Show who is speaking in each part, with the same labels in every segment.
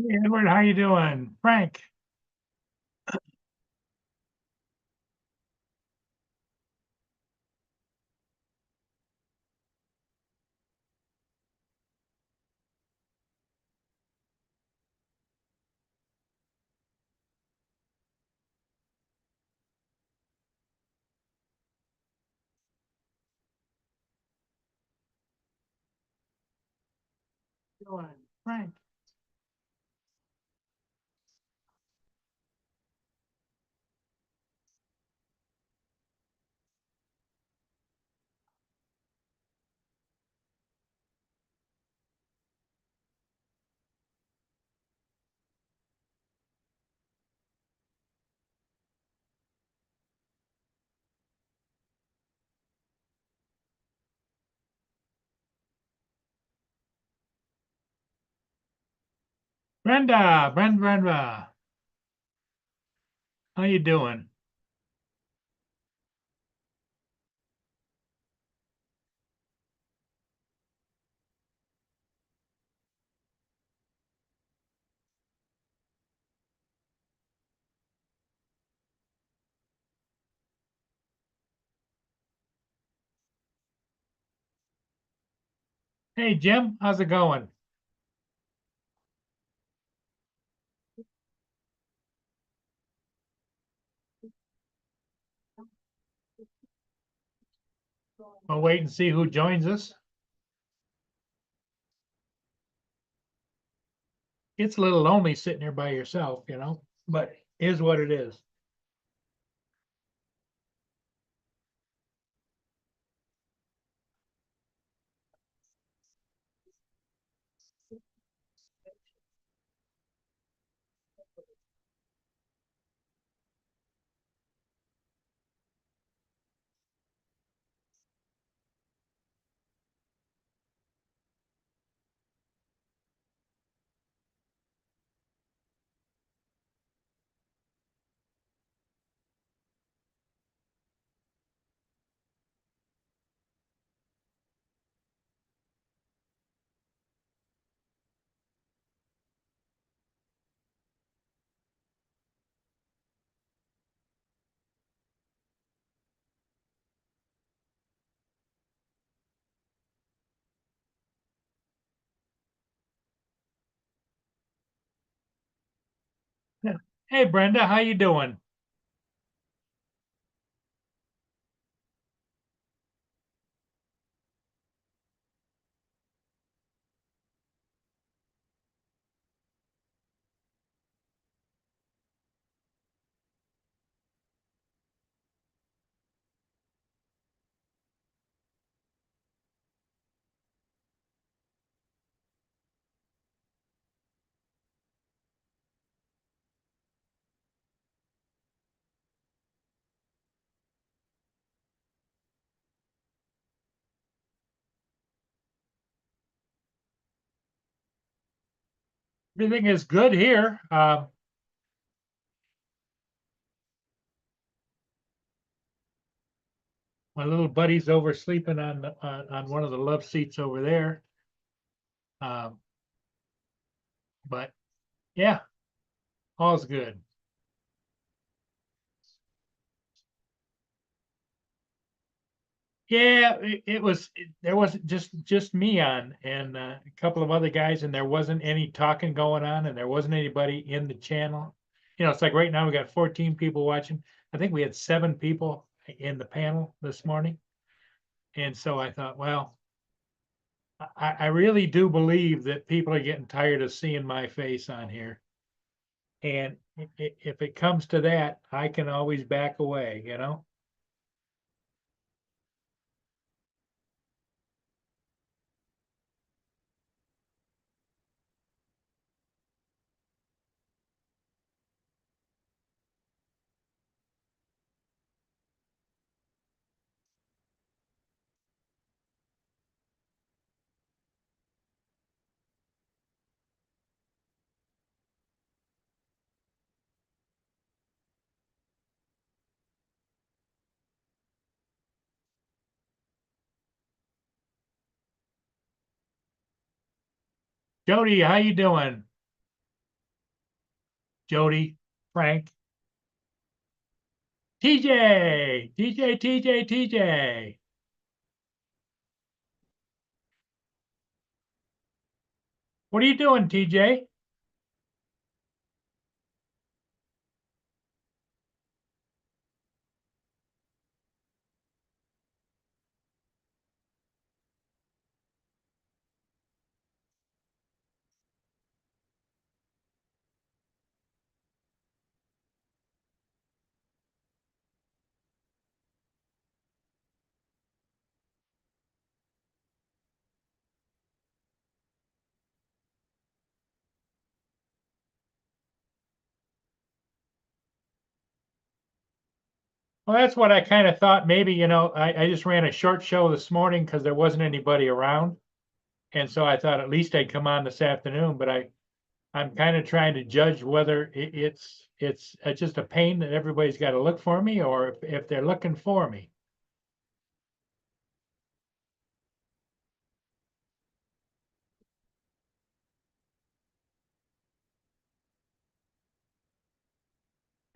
Speaker 1: Hey, Edward, how you doing? Frank, doing? Frank. Brenda, how you doing? Hey, Jim, how's it going? We'll wait and see who joins us. It's a little lonely sitting here by yourself, but is what it is. Yeah. Hey, Brenda, how you doing? Everything is good here. My little buddy's over sleeping on one of the love seats over there. Um, but yeah, all's good. Yeah, there was just me on and a couple of other guys, and there wasn't any talking going on, and there wasn't anybody in the channel. It's like right now we got 14 people watching. I think we had 7 people in the panel this morning, and so I thought, well, I really do believe that people are getting tired of seeing my face on here, and if it comes to that, I can always back away. Jody, how you doing? Jody, Frank, TJ, TJ, TJ, TJ. What are you doing, TJ? Well, that's what I kind of thought. Maybe, I just ran a short show this morning because there wasn't anybody around. And so I thought at least I'd come on this afternoon, but I'm kind of trying to judge whether it's just a pain that everybody's got to look for me or if they're looking for me.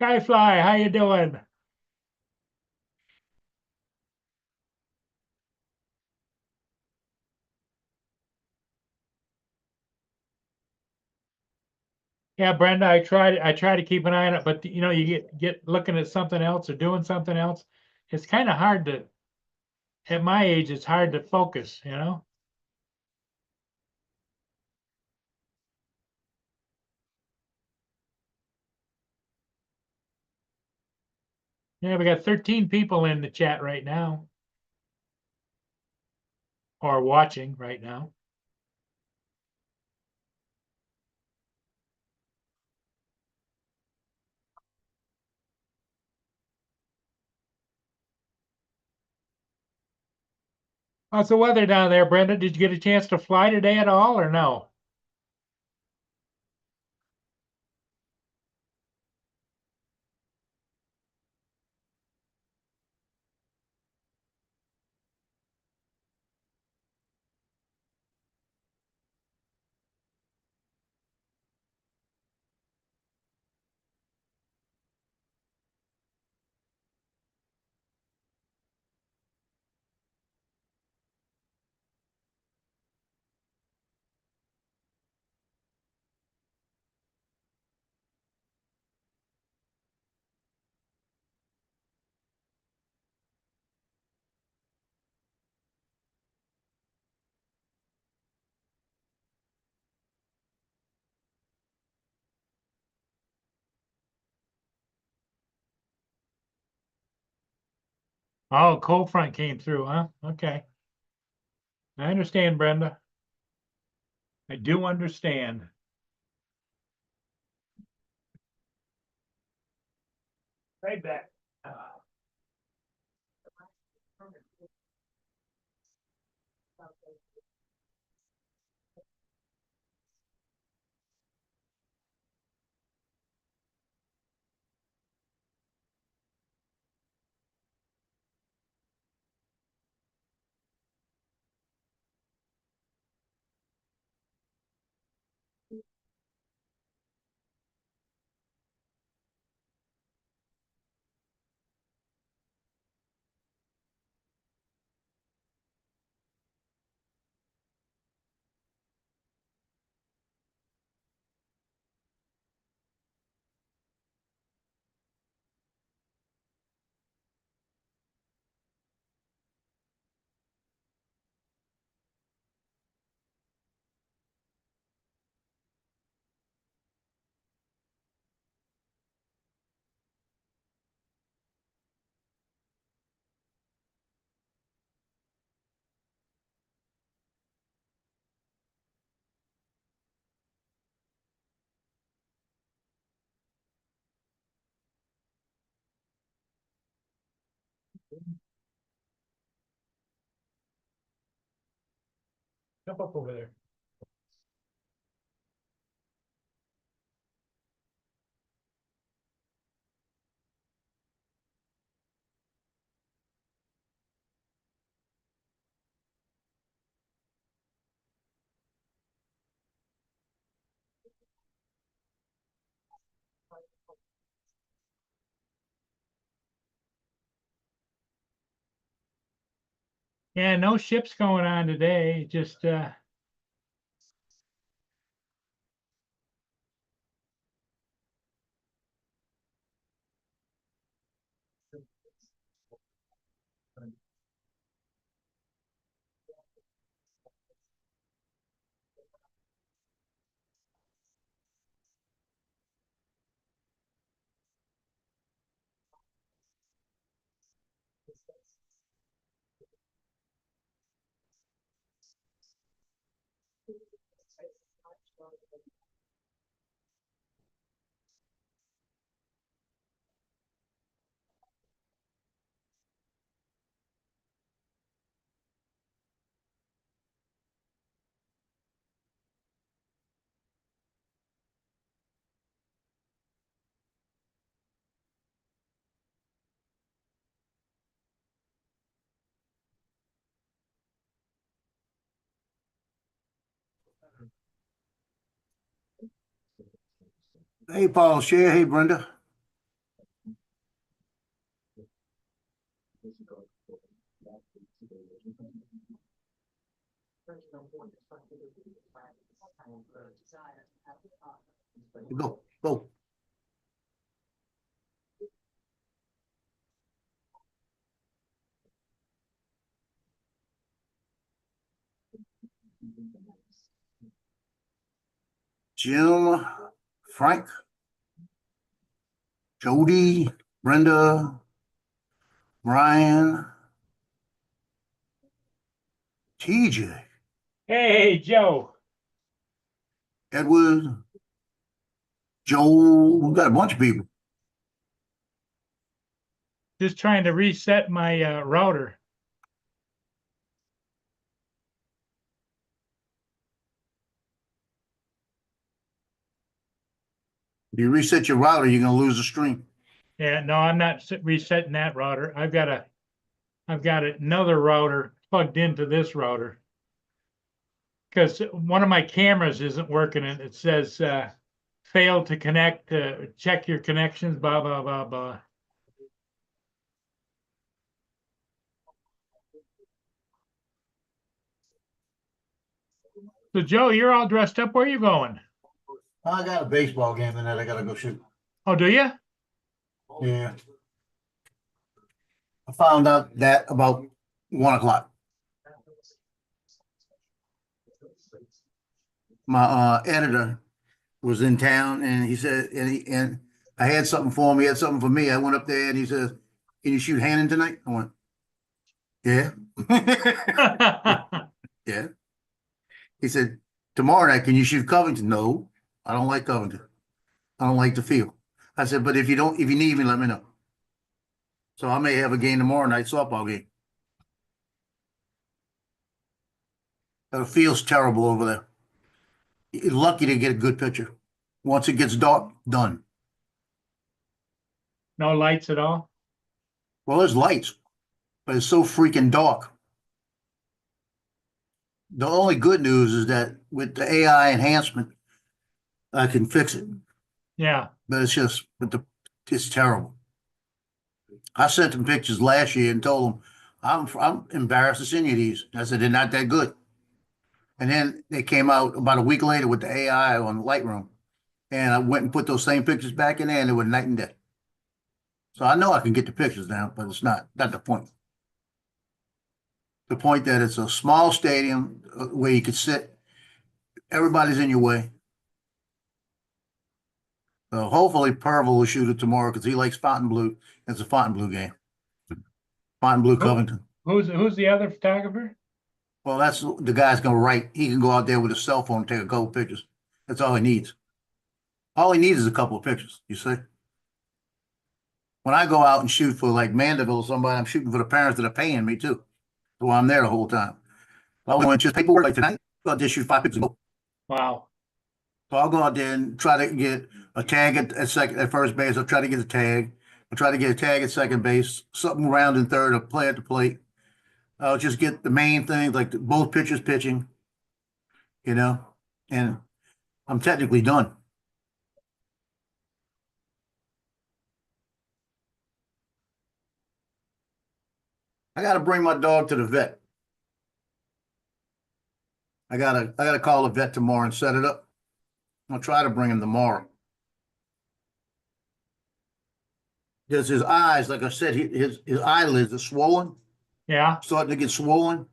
Speaker 1: Skyfly, how you doing? Yeah, Brenda, I try to keep an eye on it, but you get looking at something else or doing something else. It's kind of hard to at my age, it's hard to focus. Yeah, we got 13 people in the chat right now or watching right now. How's the weather down there, Brenda? Did you get a chance to fly today at all or no? Oh, cold front came through, huh? Okay. I understand, Brenda. I do understand. Right back. Jump up over there. Yeah, no ships going on today. Just
Speaker 2: Hey, Paul Share. Hey, Brenda. Go, go. Jim, Frank, Jody, Brenda, Brian, TJ,
Speaker 1: hey, Joe.
Speaker 2: Edward, Joel. We've got a bunch of people.
Speaker 1: Just trying to reset my router.
Speaker 2: If you reset your router, you're going to lose the stream.
Speaker 1: Yeah, no, I'm not resetting that router. I've got another router plugged into this router because one of my cameras isn't working and it says failed to connect. Check your connections. Blah blah blah blah. So Joe, you're all dressed up. Where are you going?
Speaker 2: I got a baseball game tonight. I got to go shoot.
Speaker 1: Oh, do you?
Speaker 2: Yeah. I found out that about 1 o'clock. My editor was in town, and he said, and I had something for him. He had something for me. I went up there, and he says, "Can you shoot Hannon tonight?" I went, "Yeah." Yeah. He said, "Tomorrow night, can you shoot Covington?" No, I don't like Covington. I don't like the field. I said, "But if you need me, let me know." So I may have a game tomorrow night, softball game. The field's terrible over there. You're lucky to get a good picture. Once it gets dark, done.
Speaker 1: No lights at all.
Speaker 2: Well, there's lights, but it's so freaking dark. The only good news is that with the AI enhancement, I can fix it.
Speaker 1: Yeah.
Speaker 2: But it's terrible. I sent them pictures last year and told them I'm embarrassed to send you these. I said they're not that good. And then they came out about a week later with the AI on Lightroom, and I went and put those same pictures back in there, and they were night and day. So I know I can get the pictures now, but it's not the point. The point that it's a small stadium where you could sit, everybody's in your way. So hopefully Purvel will shoot it tomorrow because he likes Fontainebleau. It's a Fontainebleau game. Fontainebleau Covington.
Speaker 1: Who's the other photographer?
Speaker 2: Well, that's the guy's gonna write. He can go out there with his cell phone and take a couple pictures. That's all he needs. All he needs is a couple of pictures, you see? When I go out and shoot for like Mandeville or somebody, I'm shooting for the parents that are paying me too. So I'm there the whole time. I went just paperwork like tonight, go out there shoot 5 pictures and go.
Speaker 1: Wow.
Speaker 2: So I'll go out there and try to get a tag at first base. I'll try to get a tag. I'll try to get a tag at second base, something around in third, a play at the plate. I'll just get the main things like both pitchers pitching, you know, and I'm technically done. I gotta bring my dog to the vet. I gotta call the vet tomorrow and set it up. I'll try to bring him tomorrow. Because his eyes, like I said, his eyelids are swollen,
Speaker 1: Yeah,
Speaker 2: starting to get swollen.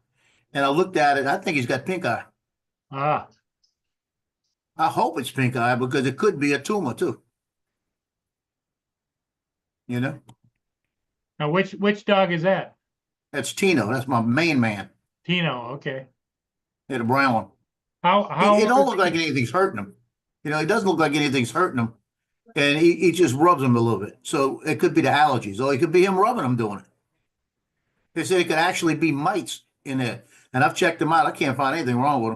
Speaker 2: And I looked at it, I think he's got pink eye.
Speaker 1: ah,
Speaker 2: I hope it's pink eye because it could be a tumor too. You know,
Speaker 1: now which dog is that?
Speaker 2: that's Tino. That's my main man.
Speaker 1: Tino, okay.
Speaker 2: Yeah, the brown one.
Speaker 1: How
Speaker 2: It
Speaker 1: old
Speaker 2: don't
Speaker 1: is
Speaker 2: look like
Speaker 1: he?
Speaker 2: anything's hurting him. He doesn't look like anything's hurting him. And he just rubs him a little bit. So it could be the allergies, or it could be him rubbing him doing it. They said it could actually be mites in there. And I've checked him out. I can't find anything wrong with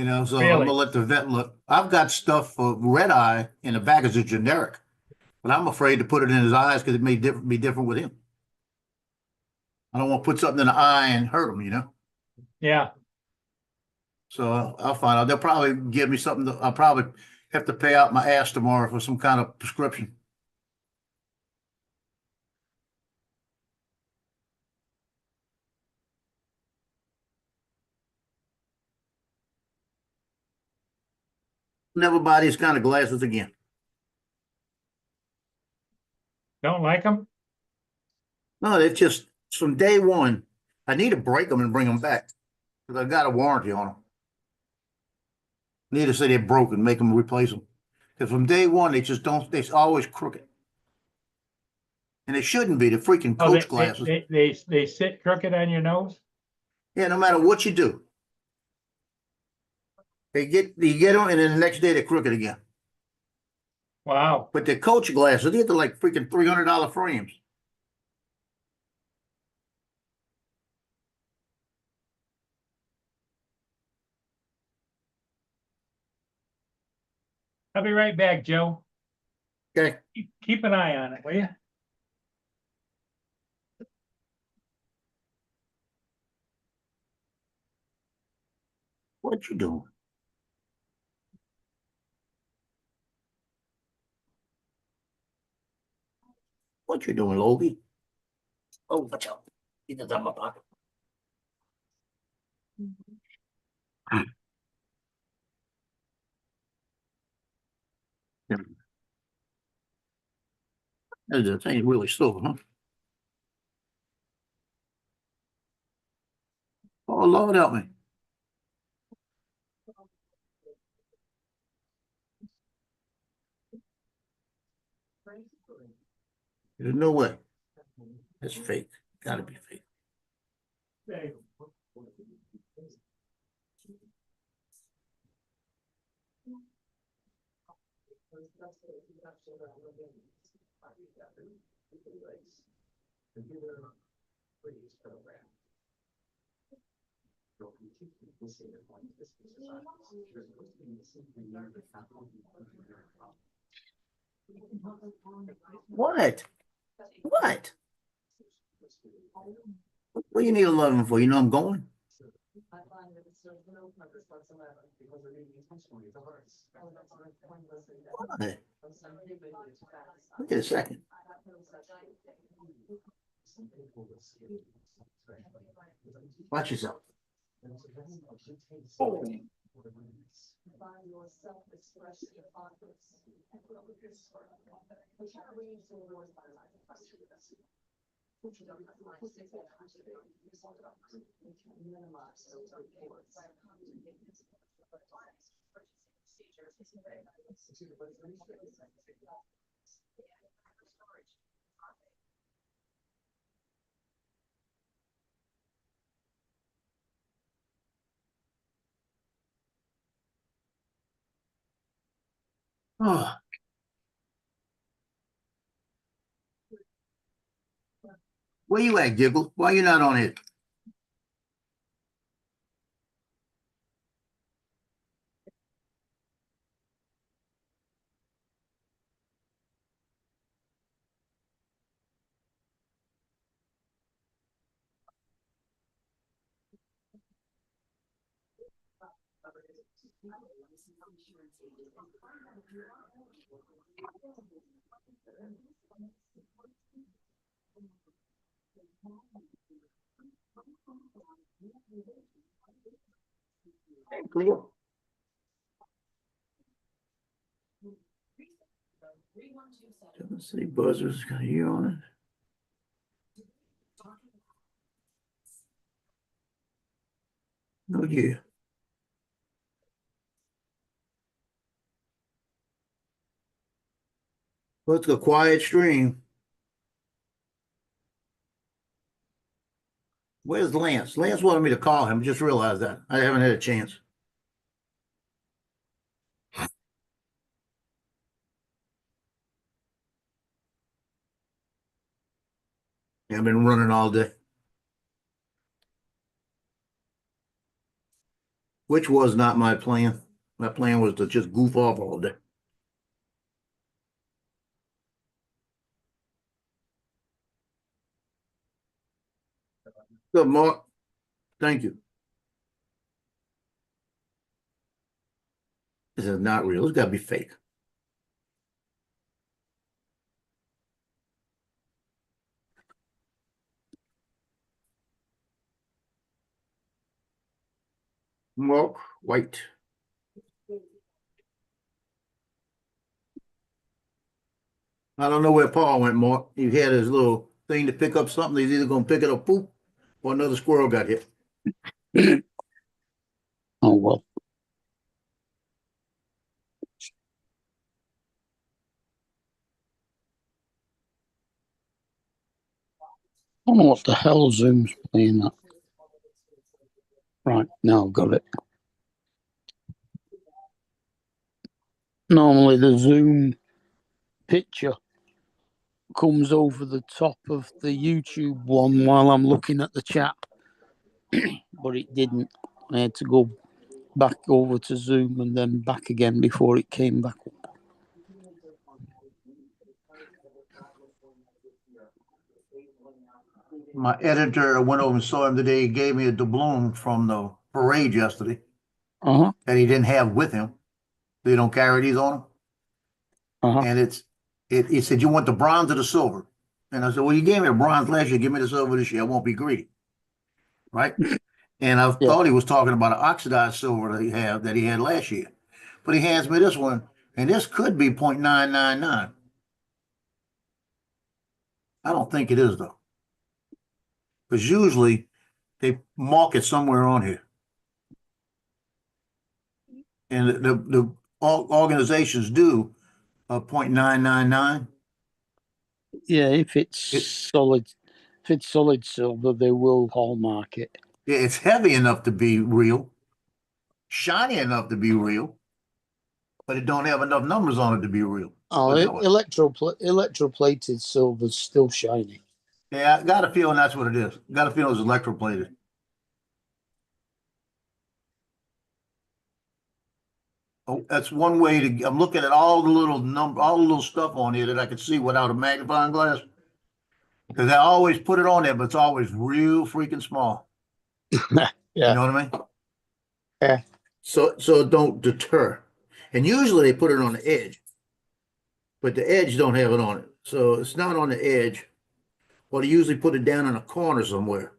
Speaker 2: him. So I'm
Speaker 1: Really?
Speaker 2: gonna let the vet look. I've got stuff for red eye in the back as a generic, but I'm afraid to put it in his eyes because it may be different with him. I don't want to put something in the eye and hurt him.
Speaker 1: Yeah.
Speaker 2: So I'll find out. They'll probably give me something. I'll probably have to pay out my ass tomorrow for some kind of prescription. Never buy these kind of glasses again.
Speaker 1: Don't like him?
Speaker 2: No, they've just from day one. I need to break them and bring them back because I got a warranty on them. Need to say they're broken, make them replace them. Because from day one, they just don't. They're always crooked, and they shouldn't be. The freaking
Speaker 1: Oh,
Speaker 2: Coach glasses.
Speaker 1: they sit crooked on your nose?
Speaker 2: Yeah, no matter what you do, you get them, and then the next day they're crooked again.
Speaker 1: Wow.
Speaker 2: But the Coach glasses, they're like freaking $300 frames.
Speaker 1: I'll be right back, Joe.
Speaker 2: Okay,
Speaker 1: Keep an eye on it, will you?
Speaker 2: what you doing? What you doing, Logie? Oh, watch out! He's in my pocket. Yeah. That thing's really slow, huh? Oh, Lord help me. There's no way. It's fake. Gotta be fake. What? What? What do you need a loving for? You know I'm going? What? Wait a second. Watch yourself. Oh. Oh. Where you at, Giggle? Why you not on it? Clear. Doesn't say buzzers, got a year on it. No year. Well, it's a quiet stream. Where's Lance? Lance wanted me to call him. Just realized that. I haven't had a chance. Yeah, I've been running all day. Which was not my plan. My plan was to just goof off all day. Good, Mark. Thank you. This is not real. It's got to be fake. Mark White. I don't know where Paul went, Mark. He had his little thing to pick up something. He's either going to pick it up, poop, or another squirrel got hit.
Speaker 3: Oh, well. I don't know what the hell Zoom's playing at. Right, now I've got it. Normally the Zoom picture comes over the top of the YouTube one while I'm looking at the chat, but it didn't. I had to go back over to Zoom and then back again before it came back up.
Speaker 2: My editor went over and saw him today. He gave me a doubloon from the parade yesterday
Speaker 3: Uh-huh,
Speaker 2: that he didn't have with him. They don't carry these on him.
Speaker 3: uh-huh.
Speaker 2: And he said, you want the bronze or the silver? And I said, well, you gave me a bronze last year. Give me the silver this year. I won't be greedy. Right? And I thought he was talking about an oxidized silver that he had last year. But he hands me this one, and this could be 0.999. I don't think it is, though. Because usually they mark it somewhere on here. And the organizations do a 0.999.
Speaker 3: Yeah, if it's solid silver, they will hallmark it.
Speaker 2: Yeah, it's heavy enough to be real, shiny enough to be real, but it don't have enough numbers on it to be real.
Speaker 3: Oh, electroplated silver's still shiny.
Speaker 2: Yeah, I got a feeling that's what it is. Got a feeling it's electroplated. Oh, that's one way to. I'm looking at all the little stuff on here that I can see without a magnifying glass. Because I always put it on there, but it's always real freaking small.
Speaker 3: Yeah.
Speaker 2: You know what I mean?
Speaker 3: Yeah.
Speaker 2: So it don't deter. And usually they put it on the edge, but the edge don't have it on it. So it's not on the edge. Or they usually put it down in a corner somewhere.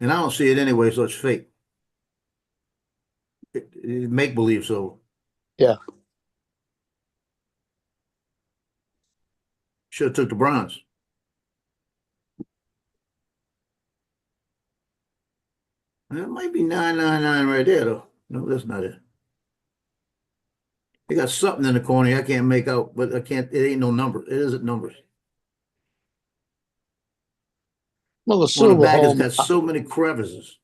Speaker 2: And I don't see it anyway, so it's fake. It make believe so.
Speaker 3: Yeah.
Speaker 2: Should have took the bronze. It might be 999 right there, though. No, that's not it. They got something in the corner I can't make out, but I can't. It ain't no number. It isn't numbers.
Speaker 3: Well,
Speaker 2: One of the back has got so many crevices.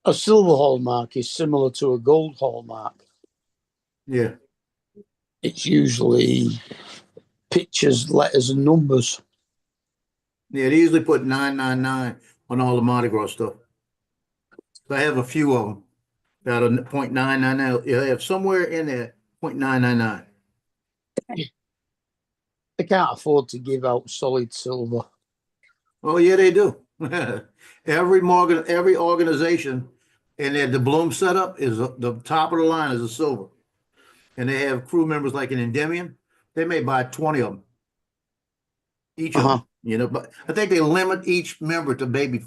Speaker 3: A silver hallmark is similar to a gold hallmark.
Speaker 2: Yeah.
Speaker 3: It's usually pictures, letters, and numbers.
Speaker 2: Yeah, they usually put 999 on all the Mardi Gras stuff. So I have a few of them that are 0.999. Yeah, they have somewhere in there 0.999.
Speaker 3: They can't afford to give out solid silver.
Speaker 2: Oh, yeah, they do. Every organization and their doubloon setup is the top of the line is a silver. And they have crew members like an Endymion. They may buy 20 of them. Each of them, but I think they limit each member to maybe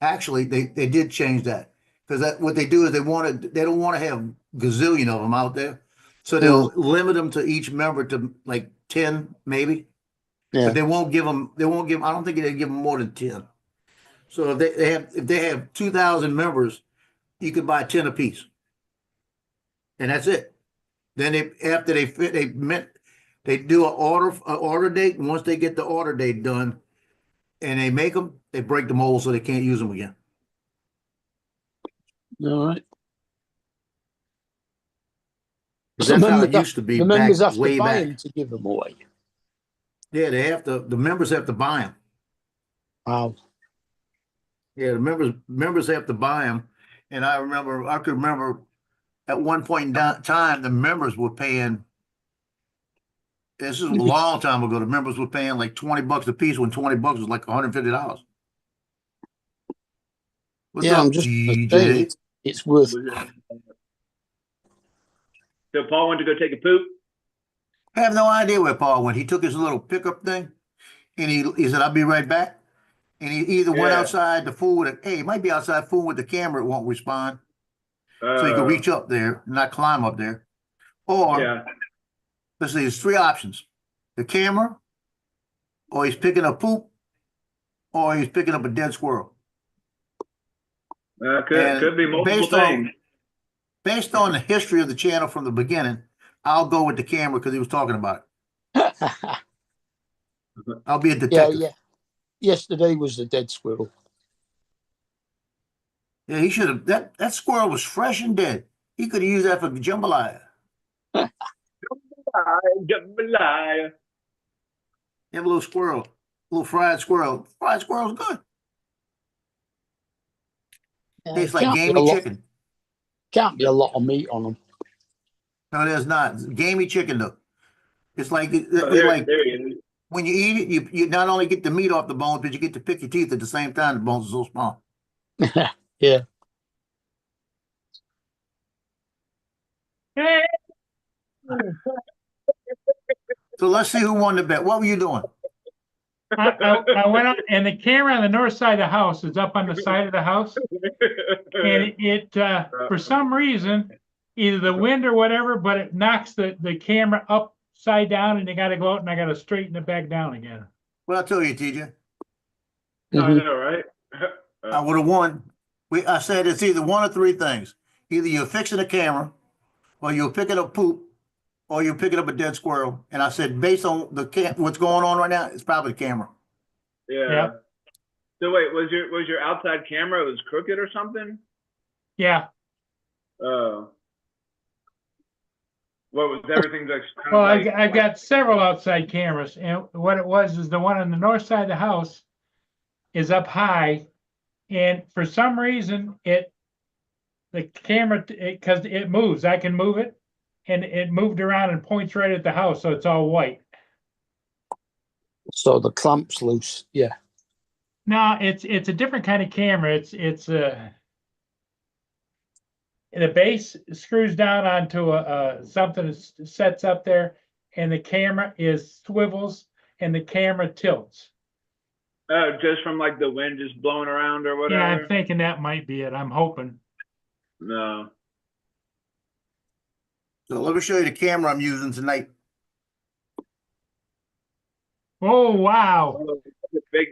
Speaker 2: Actually, they did change that because that what they do is they don't want to have gazillion of them out there, so they'll limit them to each member to like 10 maybe,
Speaker 3: Yeah.
Speaker 2: but they won't give I don't think they give them more than 10. So if they have 2,000 members, you could buy 10 apiece, and that's it. Then after they do an order date, and once they get the order date done and they make them, they break the mold so they can't use them again.
Speaker 3: All right.
Speaker 2: 'Cause
Speaker 3: So
Speaker 2: that's how
Speaker 3: members
Speaker 2: it used to be
Speaker 3: the members
Speaker 2: back
Speaker 3: have
Speaker 2: way
Speaker 3: to buy
Speaker 2: back.
Speaker 3: them to give them away.
Speaker 2: Yeah, the members have to buy them.
Speaker 3: Wow.
Speaker 2: Yeah, the members have to buy them. And I could remember at one point in time, the members were paying, this is a long time ago, the members were paying like $20 a piece when $20 was like $150. What's
Speaker 3: Yeah, I'm
Speaker 2: up,
Speaker 3: just gonna say
Speaker 2: TJ?
Speaker 3: it's worth.
Speaker 4: So Paul went to go take a poop.
Speaker 2: I have no idea where Paul went. He took his little pickup thing and he said, I'll be right back. And he either went
Speaker 4: Yeah.
Speaker 2: outside to fool with it. Hey, he might be outside fooling with the camera, it won't respond. So you can reach up there, not climb up there. Or
Speaker 4: Yeah.
Speaker 2: let's see, there's three options. The camera, or he's picking up poop, or he's picking up a dead squirrel. And
Speaker 4: Could be multiple
Speaker 2: based
Speaker 4: things.
Speaker 2: Based on the history of the channel from the beginning, I'll go with the camera because he was talking about it. I'll be a
Speaker 3: Yeah,
Speaker 2: detective.
Speaker 3: yeah. Yesterday was the dead squirrel.
Speaker 2: Yeah, he should have. That squirrel was fresh and dead. He could have used that for jambalaya.
Speaker 4: Jambalaya.
Speaker 2: Have a little squirrel, a little fried squirrel. Fried squirrel's good. Tastes like gamey chicken.
Speaker 3: Can't be a lot of meat on them.
Speaker 2: No, there's not. It's gamey chicken though. It's like
Speaker 4: Oh,
Speaker 2: they're like
Speaker 4: there he is.
Speaker 2: when you eat it, you not only get the meat off the bones, but you get to pick your teeth at the same time. The bones are so small.
Speaker 3: Yeah.
Speaker 2: So let's see who won the bet. What were you doing?
Speaker 1: I went up and the camera on the north side of the house is up on the side of the house. And it for some reason, either the wind or whatever, but it knocks the camera upside down and you got to go out and I got to straighten it back down again.
Speaker 2: Well, I'll tell you, TJ.
Speaker 4: I
Speaker 3: Mhm.
Speaker 4: know, right?
Speaker 2: I would have won. I said it's either one of three things. Either you're fixing the camera, or you're picking up poop, or you're picking up a dead squirrel. And I said, based on what's going on right now, it's probably the camera.
Speaker 4: Yeah.
Speaker 1: Yeah.
Speaker 4: So wait, was your outside camera was crooked or something?
Speaker 1: Yeah.
Speaker 4: Oh. What was everything like? Kind
Speaker 1: Well,
Speaker 4: of like,
Speaker 1: I've got several outside cameras, and what it was is the one on the north side of the house is up high, and for some reason the camera because it moves, I can move it, and it moved around and points right at the house, so it's all white.
Speaker 3: So the clamp's loose. Yeah.
Speaker 1: No, it's a different kind of camera. It's the base screws down onto something that sets up there, and the camera swivels, and the camera tilts.
Speaker 4: just from like the wind just blowing around or whatever.
Speaker 1: Yeah, I'm thinking that might be it. I'm hoping.
Speaker 4: No.
Speaker 2: So let me show you the camera I'm using tonight.
Speaker 1: Oh wow!
Speaker 4: Oh,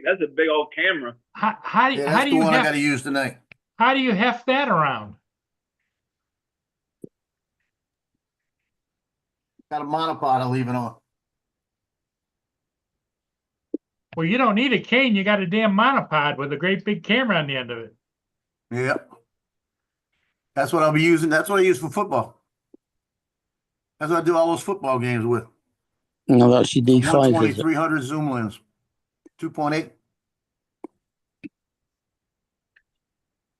Speaker 4: that's a big old camera.
Speaker 1: How do
Speaker 2: Yeah,
Speaker 1: how
Speaker 2: that's
Speaker 1: do
Speaker 2: the
Speaker 1: you
Speaker 2: one I got to
Speaker 1: heft,
Speaker 2: use tonight.
Speaker 1: how do you heft that around?
Speaker 2: Got a monopod I'll leave it on.
Speaker 1: Well, you don't need a cane. You got a damn monopod with a great big camera on the end of it.
Speaker 2: Yep. That's what I'll be using. That's what I use for football. That's what I do all those football games with.
Speaker 3: No, that's your D5,
Speaker 2: 120,
Speaker 3: is it?
Speaker 2: 300 zoom lens. 2.8.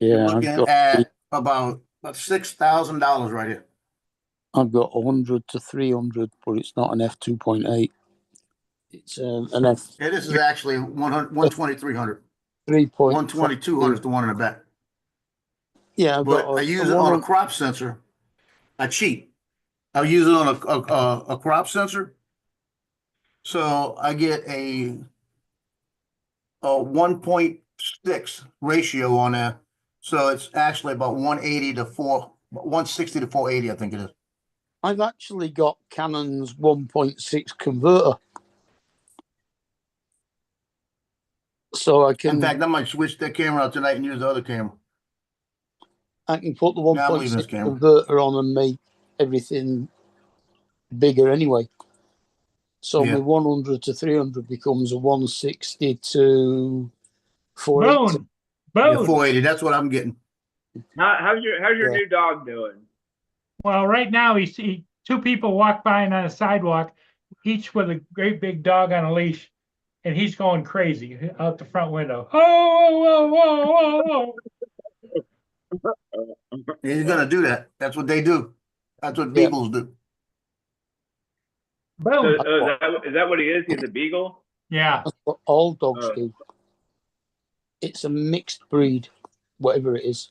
Speaker 3: Yeah,
Speaker 2: Looking at about $6,000 right here.
Speaker 3: I've got 100 to 300, but it's not an f2.8. It's an f
Speaker 2: Yeah, this is actually 120, 300.
Speaker 3: 3.5.
Speaker 2: 120, 200 is the one in the back.
Speaker 3: Yeah, I've
Speaker 2: But
Speaker 3: got
Speaker 2: I use it on a crop sensor. I cheat. I use it on a crop sensor. So I get a 1.8 sticks ratio on there. So it's actually about 160 to 480, I think it is.
Speaker 3: I've actually got Canon's 1.6 converter. So I
Speaker 2: In
Speaker 3: can
Speaker 2: fact, I might switch that camera out tonight and use the other camera.
Speaker 3: put the
Speaker 2: Yeah, I'm leaving this
Speaker 3: 1.6
Speaker 2: camera.
Speaker 3: converter on and make everything bigger anyway. So
Speaker 2: Yeah.
Speaker 3: my 100 to 300 becomes a 160 to 480.
Speaker 1: Boone,
Speaker 2: Yeah,
Speaker 1: Boone.
Speaker 2: 480. That's what I'm getting.
Speaker 4: How's your
Speaker 3: Yeah.
Speaker 4: new dog doing?
Speaker 1: Well, right now two people walk by on a sidewalk, each with a great big dog on a leash, and he's going crazy out the front window. Oh, whoa, whoa, whoa, whoa.
Speaker 2: He's gonna do that. That's what they do. That's what
Speaker 3: Yeah.
Speaker 2: beagles do.
Speaker 4: So,
Speaker 1: Boone.
Speaker 4: is that what he is? He's a beagle.
Speaker 1: Yeah.
Speaker 3: That's what all dogs
Speaker 4: Oh.
Speaker 3: do. It's a mixed breed, whatever it is.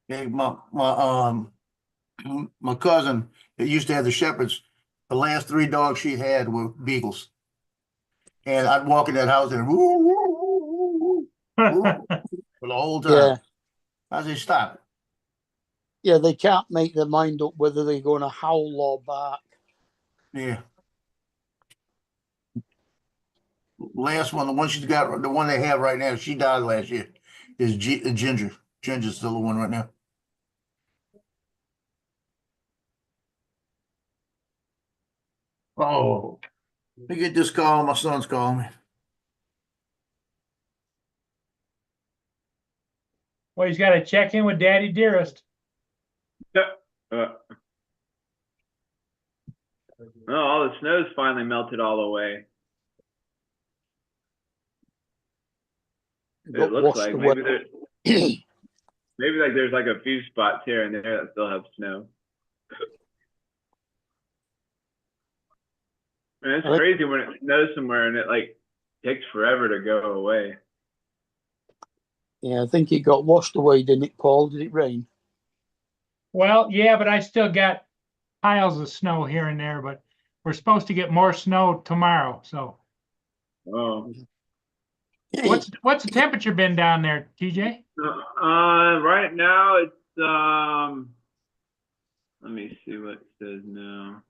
Speaker 2: Yeah, my cousin that used to have the shepherds, the last 3 dogs she had were beagles. And I'd walk in that house and woo, woo, woo, woo, woo, for the whole time.
Speaker 3: Yeah.
Speaker 2: I say, stop it.
Speaker 3: Yeah, they can't make their mind up whether they're going to howl or bark.
Speaker 2: Yeah. Last one, the one she's got, the one they have right now, she died last year, is Ginger. Ginger's still the one right now. Oh, let me get this call. My son's calling me.
Speaker 1: Well, he's got to check in with Daddy Dearest.
Speaker 4: Oh, all the snow's finally melted all away.
Speaker 3: Got
Speaker 4: It looks
Speaker 3: washed
Speaker 4: like
Speaker 3: away.
Speaker 4: maybe like there's like a few spots here and there that still have snow. And it's crazy when it snows somewhere and it like takes forever to go away.
Speaker 3: Yeah, I think it got washed away, didn't it, Paul? Did it rain?
Speaker 1: Well, yeah, but I still got piles of snow here and there, but we're supposed to get more snow tomorrow. So
Speaker 4: Oh.
Speaker 1: what's the temperature been down there, TJ?
Speaker 4: Right now it's let me see what it says now.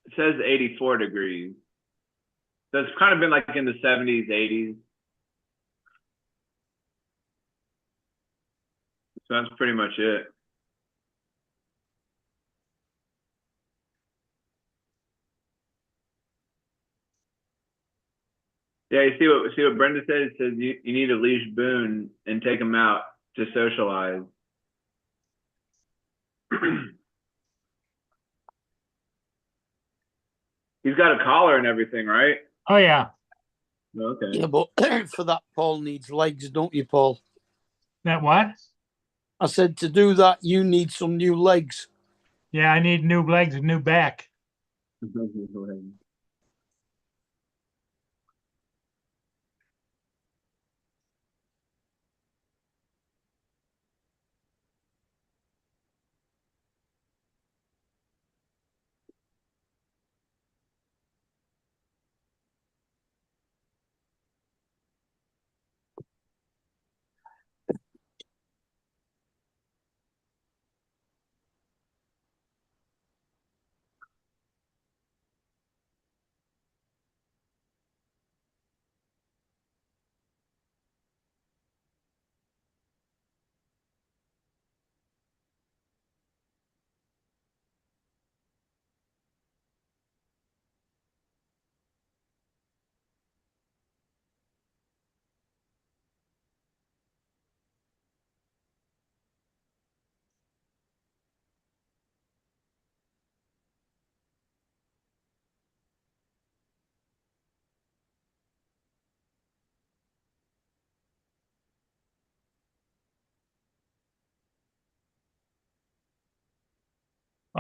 Speaker 4: It says 84 degrees. So it's kind of been like in the 70s, 80s. So that's pretty much it. Yeah, you see what Brenda said? It says you need to leash Boone and take him out to socialize. He's got a collar and everything, right?
Speaker 1: Oh yeah,
Speaker 4: Okay.
Speaker 3: Yeah, but for that, Paul needs legs, don't you, Paul?
Speaker 1: that what?
Speaker 3: I said to do that, you need some new legs.
Speaker 1: Yeah, I need new legs and new back.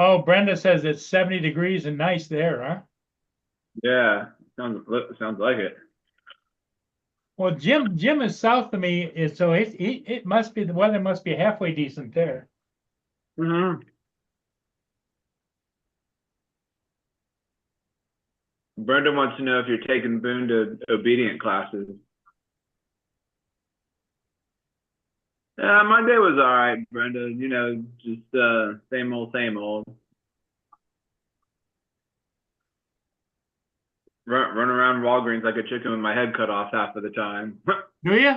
Speaker 1: Oh, Brenda says it's 70 degrees and nice there, huh?
Speaker 4: Yeah, sounds like it.
Speaker 1: Well, Jim is south of me, so it must be, the weather must be halfway decent there.
Speaker 4: Mm-hmm. Brenda wants to know if you're taking Boone to obedient classes. My day was all right, Brenda. You know, just same old, same old. Run around Walgreens like a chicken with my head cut off half of the time.
Speaker 1: Do you?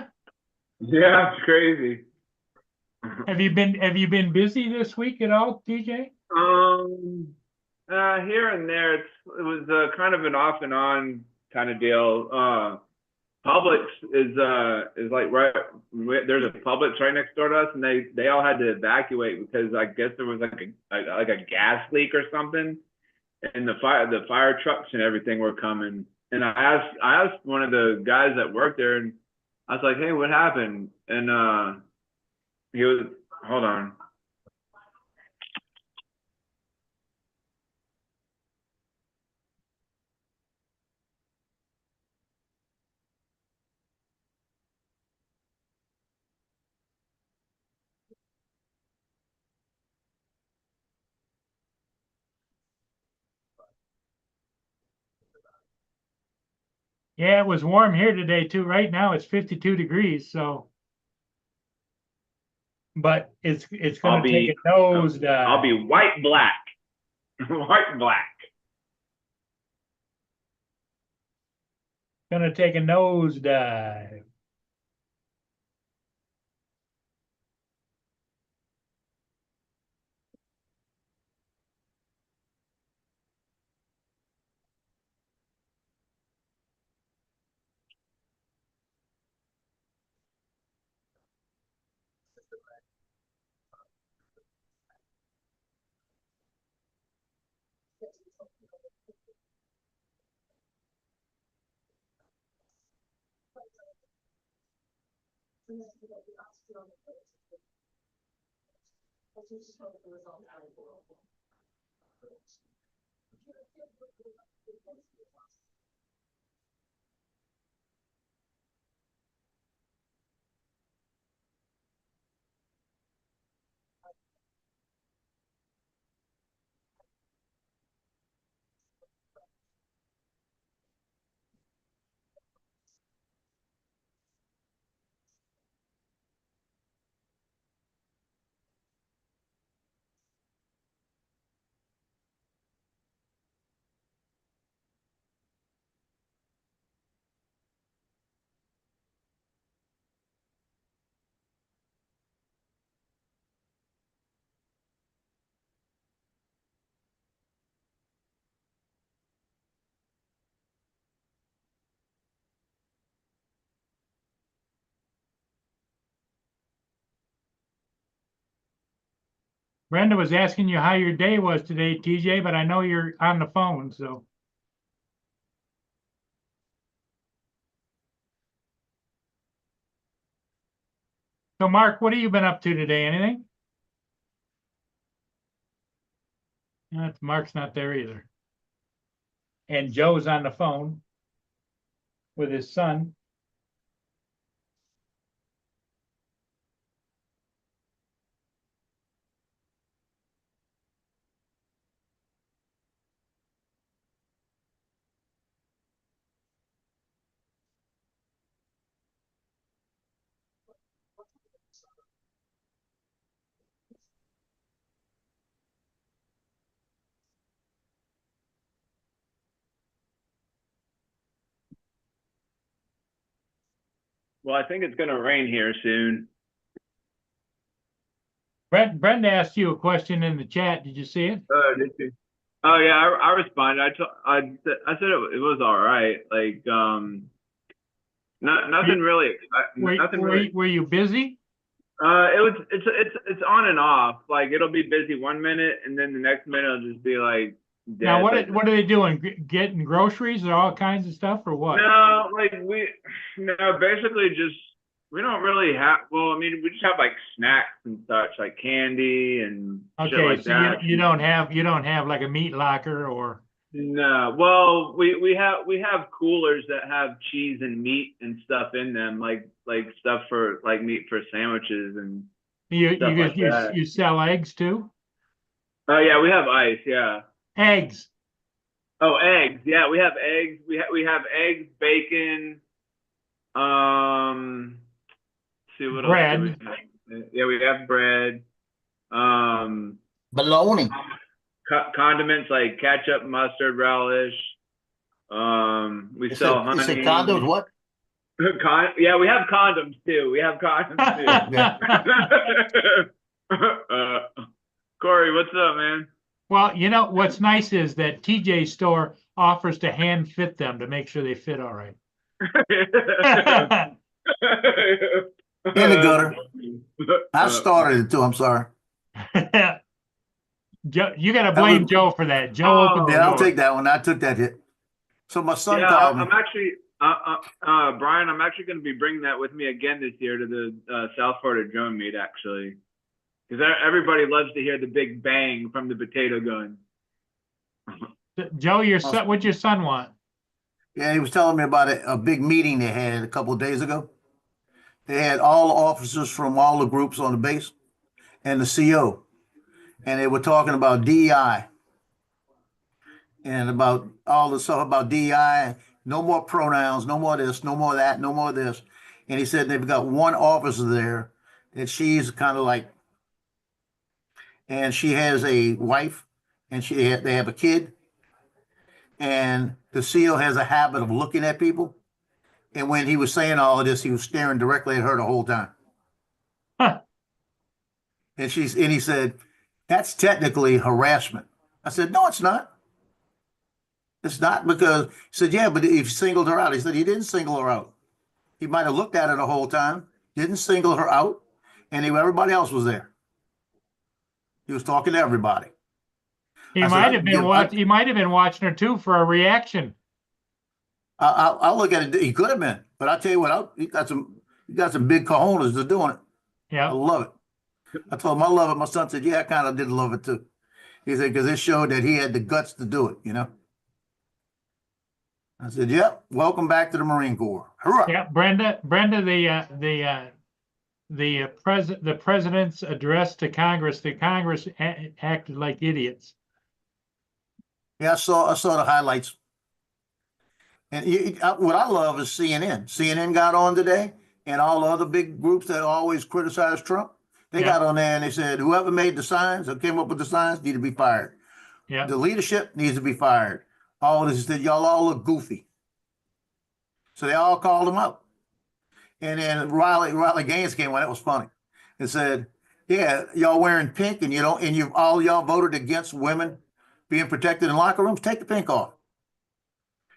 Speaker 4: Yeah, it's crazy.
Speaker 1: Have you been busy this week at all, TJ?
Speaker 4: Here and there, it was kind of an off and on kind of deal. Publix is like there's a Publix right next door to us, and they all had to evacuate because I guess there was like a gas leak or something, and the fire trucks and everything were coming. And I asked one of the guys that worked there, and I was like, "Hey, what happened?" And he was, hold on.
Speaker 1: Yeah, it was warm here today too. Right now it's 52 degrees, so but it's gonna take a nosedive.
Speaker 4: I'll be white black, white black.
Speaker 1: Gonna take a nosedive. Brenda was asking you how your day was today, TJ, but I know you're on the phone, so. So Mark, what have you been up to today? Anything? Mark's not there either. And Joe's on the phone with his son.
Speaker 4: Well, I think it's gonna rain here soon.
Speaker 1: Brenda asked you a question in the chat. Did you see it?
Speaker 4: Did you? Oh yeah, I responded. I said it was all right. Like nothing really. Nothing really.
Speaker 1: Were you busy?
Speaker 4: It's on and off. Like it'll be busy one minute, and then the next minute it'll just be like dead.
Speaker 1: Now
Speaker 4: like,
Speaker 1: what are they doing? Getting groceries or all kinds of stuff or what?
Speaker 4: No, basically just we don't really have. Well, I mean, we just have like snacks and such, like candy and shit
Speaker 1: Okay,
Speaker 4: like
Speaker 1: so
Speaker 4: that.
Speaker 1: you don't have like a meat locker or
Speaker 4: No, well, we have coolers that have cheese and meat and stuff in them, like stuff for like meat for sandwiches and stuff like that.
Speaker 1: you sell eggs too?
Speaker 4: Oh yeah, we have ice. Yeah.
Speaker 1: Eggs.
Speaker 4: Oh, eggs. Yeah, we have eggs. We have eggs, bacon. See what else do we
Speaker 1: Bread.
Speaker 4: have? Yeah, we have bread. Um,
Speaker 2: Baloney.
Speaker 4: condiments like ketchup, mustard, relish. We
Speaker 2: It
Speaker 4: sell
Speaker 2: said, it said
Speaker 4: honey.
Speaker 2: condos, what?
Speaker 4: Yeah, we have condoms too. We have condoms too. Corey, what's up, man?
Speaker 1: Well, you know, what's nice is that TJ's store offers to hand fit them to make sure they fit all right.
Speaker 2: In the gutter. I started it too, I'm sorry.
Speaker 1: Joe, you got to blame
Speaker 2: was-
Speaker 1: Joe for that. Joe opened the
Speaker 2: Yeah, I'll
Speaker 1: door.
Speaker 2: take that one. I took that hit. So my son
Speaker 4: Yeah,
Speaker 2: called me.
Speaker 4: I'm actually, Brian, I'm actually going to be bringing that with me again this year to the South Florida drone meet, actually. Because everybody loves to hear the big bang from the potato gun.
Speaker 1: Joe, your son, what'd your son want?
Speaker 2: Yeah, he was telling me about a big meeting they had a couple of days ago. They had all the officers from all the groups on the base and the CO. And they were talking about DEI and about all the stuff about DEI. No more pronouns, no more this, no more that, no more this. And he said they've got one officer there that she's kind of like, and she has a wife and they have a kid. And the CO has a habit of looking at people. And when he was saying all of this, he was staring directly at her the whole time.
Speaker 1: Huh.
Speaker 2: And he said, that's technically harassment. I said, no, it's not. It's not, because he said, yeah, but he singled her out. He said he didn't single her out. He might have looked at her the whole time, didn't single her out, and everybody else was there. He was talking to everybody.
Speaker 1: He
Speaker 2: I said,
Speaker 1: might have been he might have been watching her too for a reaction.
Speaker 2: I'll look at it. He could have been, but I'll tell you what, he got some big cojones to doing it. I
Speaker 1: Yeah.
Speaker 2: love it. I told him I love it. My son said, yeah, I kind of did love it too. He said, because it showed that he had the guts to do it, you know? I said, yep, welcome back to the Marine Corps. Hurrah.
Speaker 1: Yeah. Brenda, the president's address to Congress, the Congress acted like idiots.
Speaker 2: Yeah, I saw the highlights. And what I love is CNN. CNN got on today, and all the other big groups that always criticize Trump, they got on there and they said, whoever made the signs or came up with the signs need to be fired.
Speaker 1: Yeah.
Speaker 2: The leadership needs to be fired. All this is that y'all all look goofy. So they all called him out. And then Riley Gaines came on. That was funny. And said, yeah, y'all wearing pink and all y'all voted against women being protected in locker rooms. Take the pink off.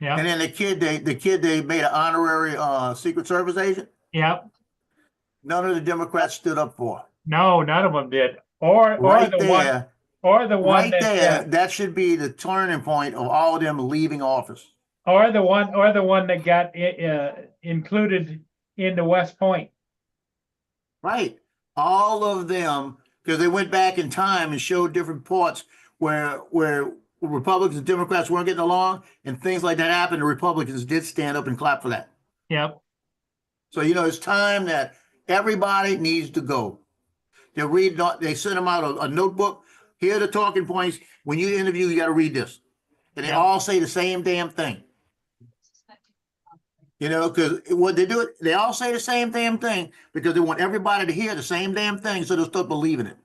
Speaker 1: Yeah.
Speaker 2: And then the kid they made an honorary Secret Service agent.
Speaker 1: Yep.
Speaker 2: None of the Democrats stood up for.
Speaker 1: No, none of them did. Or
Speaker 2: Right
Speaker 1: the
Speaker 2: there,
Speaker 1: one, or the one
Speaker 2: right
Speaker 1: that,
Speaker 2: there, that should be the turning point of all of them leaving office.
Speaker 1: or the one that got included into West Point.
Speaker 2: Right, all of them, because they went back in time and showed different parts where Republicans and Democrats weren't getting along, and things like that happened. The Republicans did stand up and clap for that.
Speaker 1: Yep.
Speaker 2: So it's time that everybody needs to go. They sent them out a notebook. Here are the talking points. When you interview, you got to read this. And they all say the same damn thing. Because what they do, they all say the same damn thing because they want everybody to hear the same damn thing so they'll start believing it.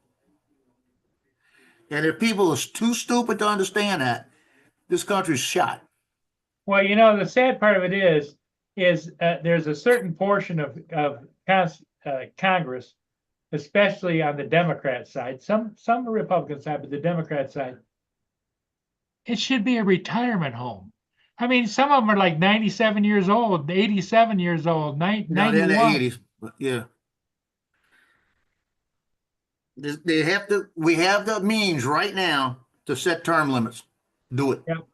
Speaker 2: And if people are too stupid to understand that, this country's shot.
Speaker 1: Well, the sad part of it is there's a certain portion of Congress, especially on the Democrat side, some the Republican side, but the Democrat side, it should be a retirement home. I mean, some of them are like 97 years old, 87 years old, 91.
Speaker 2: They're in their 80s, but yeah. We have the means right now to set term limits. Do it.
Speaker 1: Yep.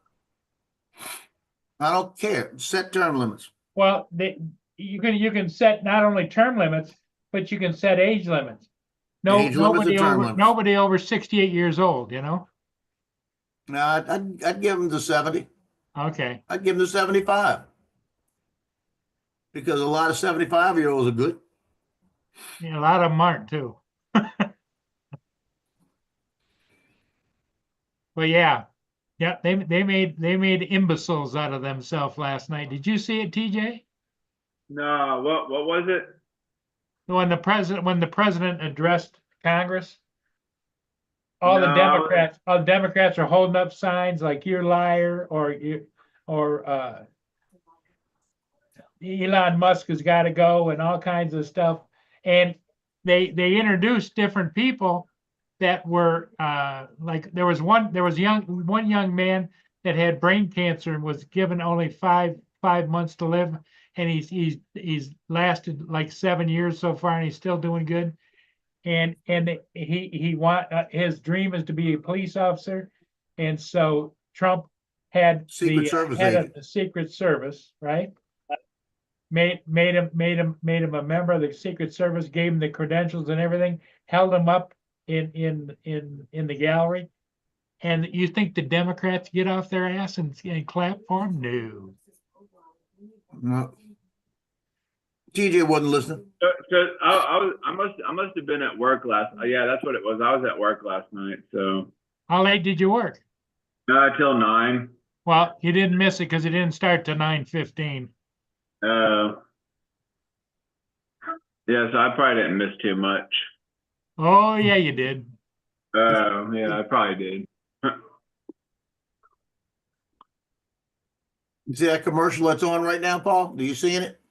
Speaker 2: I don't care. Set term limits.
Speaker 1: Well, you can set not only term limits, but you can set age limits.
Speaker 2: Age limits and term limits.
Speaker 1: Nobody over 68 years old,
Speaker 2: No, I'd give them to 70.
Speaker 1: Okay.
Speaker 2: I'd give them to 75. Because a lot of 75-year-olds are good.
Speaker 1: Yeah, a lot of them aren't too. But yeah, Yeah, they made imbeciles out of themselves last night. Did you see it, TJ?
Speaker 4: No, what was it?
Speaker 1: When the president addressed Congress,
Speaker 4: No,
Speaker 1: all the Democrats are holding up signs like "you're a liar" or "you" or Elon Musk has got to go and all kinds of stuff. And they introduced different people that were like there was one young man that had brain cancer and was given only five months to live, and he's lasted like 7 years so far, and he's still doing good. And he want his dream is to be a police officer, and so Trump had
Speaker 2: Secret
Speaker 1: the
Speaker 2: Service
Speaker 1: head
Speaker 2: agent.
Speaker 1: of the Secret Service, right? Made him a member of the Secret Service, gave him the credentials and everything, held him up in the gallery. And you think the Democrats get off their ass and clap for him? No.
Speaker 2: No. TJ wasn't listening.
Speaker 4: so I must have been at work last. Yeah, that's what it was. I was at work last night, so
Speaker 1: How late did you work?
Speaker 4: till 9.
Speaker 1: Well, you didn't miss it because it didn't start till 9:15.
Speaker 4: Yeah, so I probably didn't miss too much.
Speaker 1: Oh yeah, you did.
Speaker 4: Yeah, I probably did.
Speaker 2: You see that commercial that's on right now, Paul? Do you seeing it?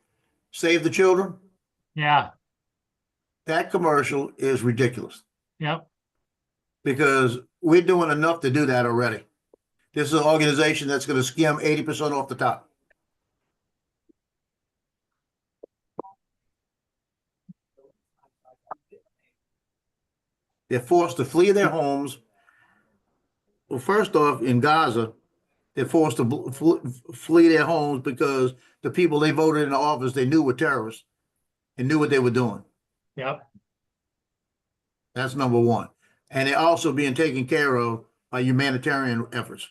Speaker 2: Save the Children?
Speaker 1: Yeah.
Speaker 2: That commercial is ridiculous
Speaker 1: Yep.
Speaker 2: because we're doing enough to do that already. This is an organization that's going to skim 80% off the top. They're forced to flee their homes. Well, first off, in Gaza, they're forced to flee their homes because the people they voted into office they knew were terrorists and knew what they were doing.
Speaker 1: Yep.
Speaker 2: That's number one. And they're also being taken care of by humanitarian efforts.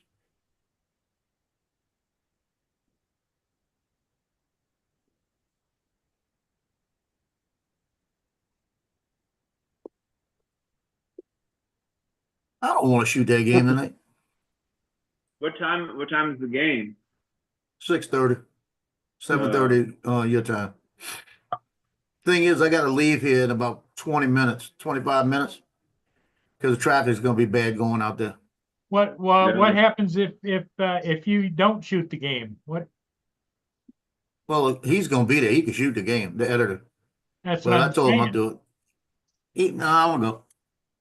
Speaker 2: I don't want to shoot that game tonight.
Speaker 4: What time is the game?
Speaker 2: 6:30, 7:30 your time. Thing is, I got to leave here in about 20 minutes, 25 minutes, because the traffic's going to be bad going out there.
Speaker 1: What happens if you don't shoot the game? What?
Speaker 2: Well, he's going to be there. He can shoot the game, the editor.
Speaker 1: That's
Speaker 2: But
Speaker 1: what
Speaker 2: I
Speaker 1: I'm
Speaker 2: told him I'll
Speaker 1: saying.
Speaker 2: do it. No, I won't go.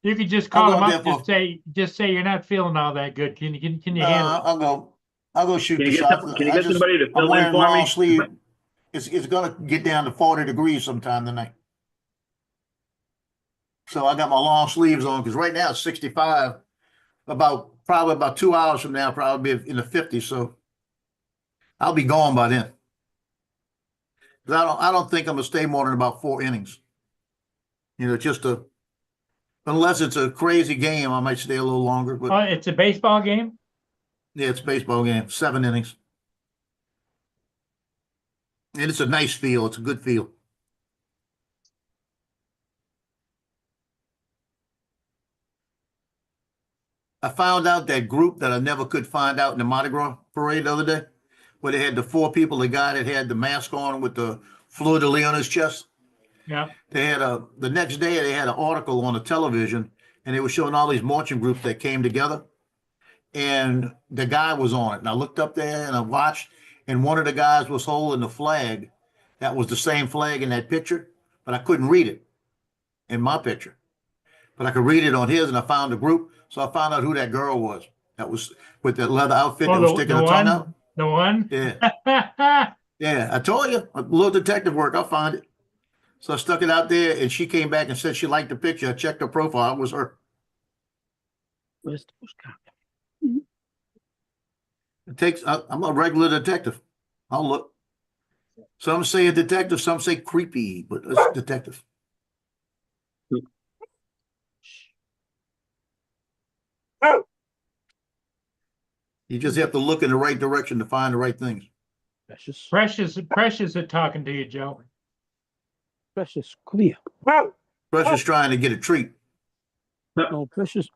Speaker 1: You could just
Speaker 2: I'll
Speaker 1: call
Speaker 2: go
Speaker 1: him
Speaker 2: up
Speaker 1: up,
Speaker 2: there
Speaker 1: just say you're not feeling all that good. Can you handle it?
Speaker 2: I'll go. I'll go shoot
Speaker 4: Can
Speaker 2: the
Speaker 4: you
Speaker 2: shot.
Speaker 4: get somebody to
Speaker 2: I'm
Speaker 4: fill in
Speaker 2: wearing
Speaker 4: for
Speaker 2: long
Speaker 4: me?
Speaker 2: sleeve. It's going to get down to 40 degrees sometime tonight. So I got my long sleeves on because right now it's 65. Probably about 2 hours from now, probably be in the 50s. So I'll be gone by then. 'Cause I don't think I'm gonna stay more than about 4 innings. You know, unless it's a crazy game, I might stay a little longer. But
Speaker 1: Oh, it's a baseball game?
Speaker 2: yeah, it's a baseball game, 7 innings. And it's a nice feel. It's a good feel. I found out that group that I never could find out in the Mardi Gras parade the other day, where they had the 4 people, the guy that had the mask on with the fleur-de-lis on his chest.
Speaker 1: Yeah.
Speaker 2: They had the next day they had an article on the television, and they were showing all these marching groups that came together, and the guy was on it. And I looked up there and I watched, and one of the guys was holding the flag that was the same flag in that picture, but I couldn't read it in my picture. But I could read it on his, and I found the group. So I found out who that girl was. That was with that leather outfit that was sticking her tongue out.
Speaker 1: The one?
Speaker 2: Yeah. Yeah, I told you, a little detective work. I'll find it. So I stuck it out there, and she came back and said she liked the picture. I checked her profile. It was her.
Speaker 3: Where's the postcard?
Speaker 2: I'm a regular detective. I'll look. Some say a detective, some say creepy, but it's a detective. You just have to look in the right direction to find the right things.
Speaker 1: Precious is talking to you, Joe.
Speaker 3: Precious, come here.
Speaker 2: Precious trying to get a treat.
Speaker 3: No, Precious.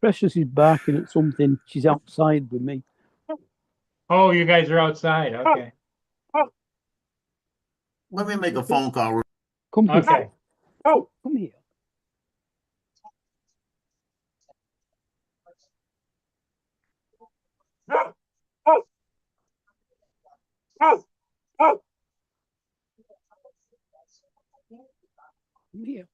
Speaker 3: Precious is barking at something. She's outside with me.
Speaker 1: Oh, you guys are outside. Okay.
Speaker 2: Let me make a phone call.
Speaker 3: Come here.
Speaker 1: Okay.
Speaker 3: Come here. Come here.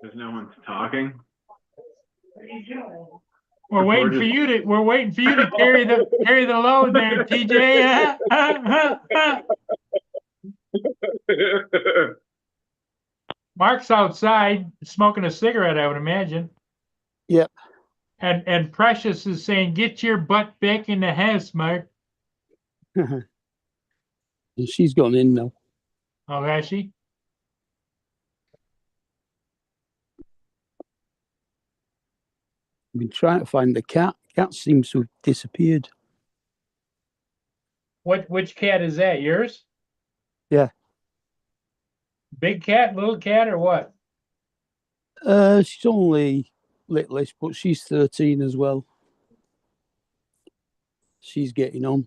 Speaker 4: There's no one's talking.
Speaker 1: We're waiting for you to. We're waiting for you to carry the load there, TJ. Mark's outside smoking a cigarette, I would imagine.
Speaker 3: Yep.
Speaker 1: And Precious is saying, "Get your butt back in the house, Mark."
Speaker 3: And she's gone in now.
Speaker 1: Oh, has she?
Speaker 3: I've been trying to find the cat. Cat seems to have disappeared.
Speaker 1: Which cat is that? Yours?
Speaker 3: Yeah.
Speaker 1: Big cat, little cat, or what?
Speaker 3: She's only littleish, but she's 13 as well. She's getting on.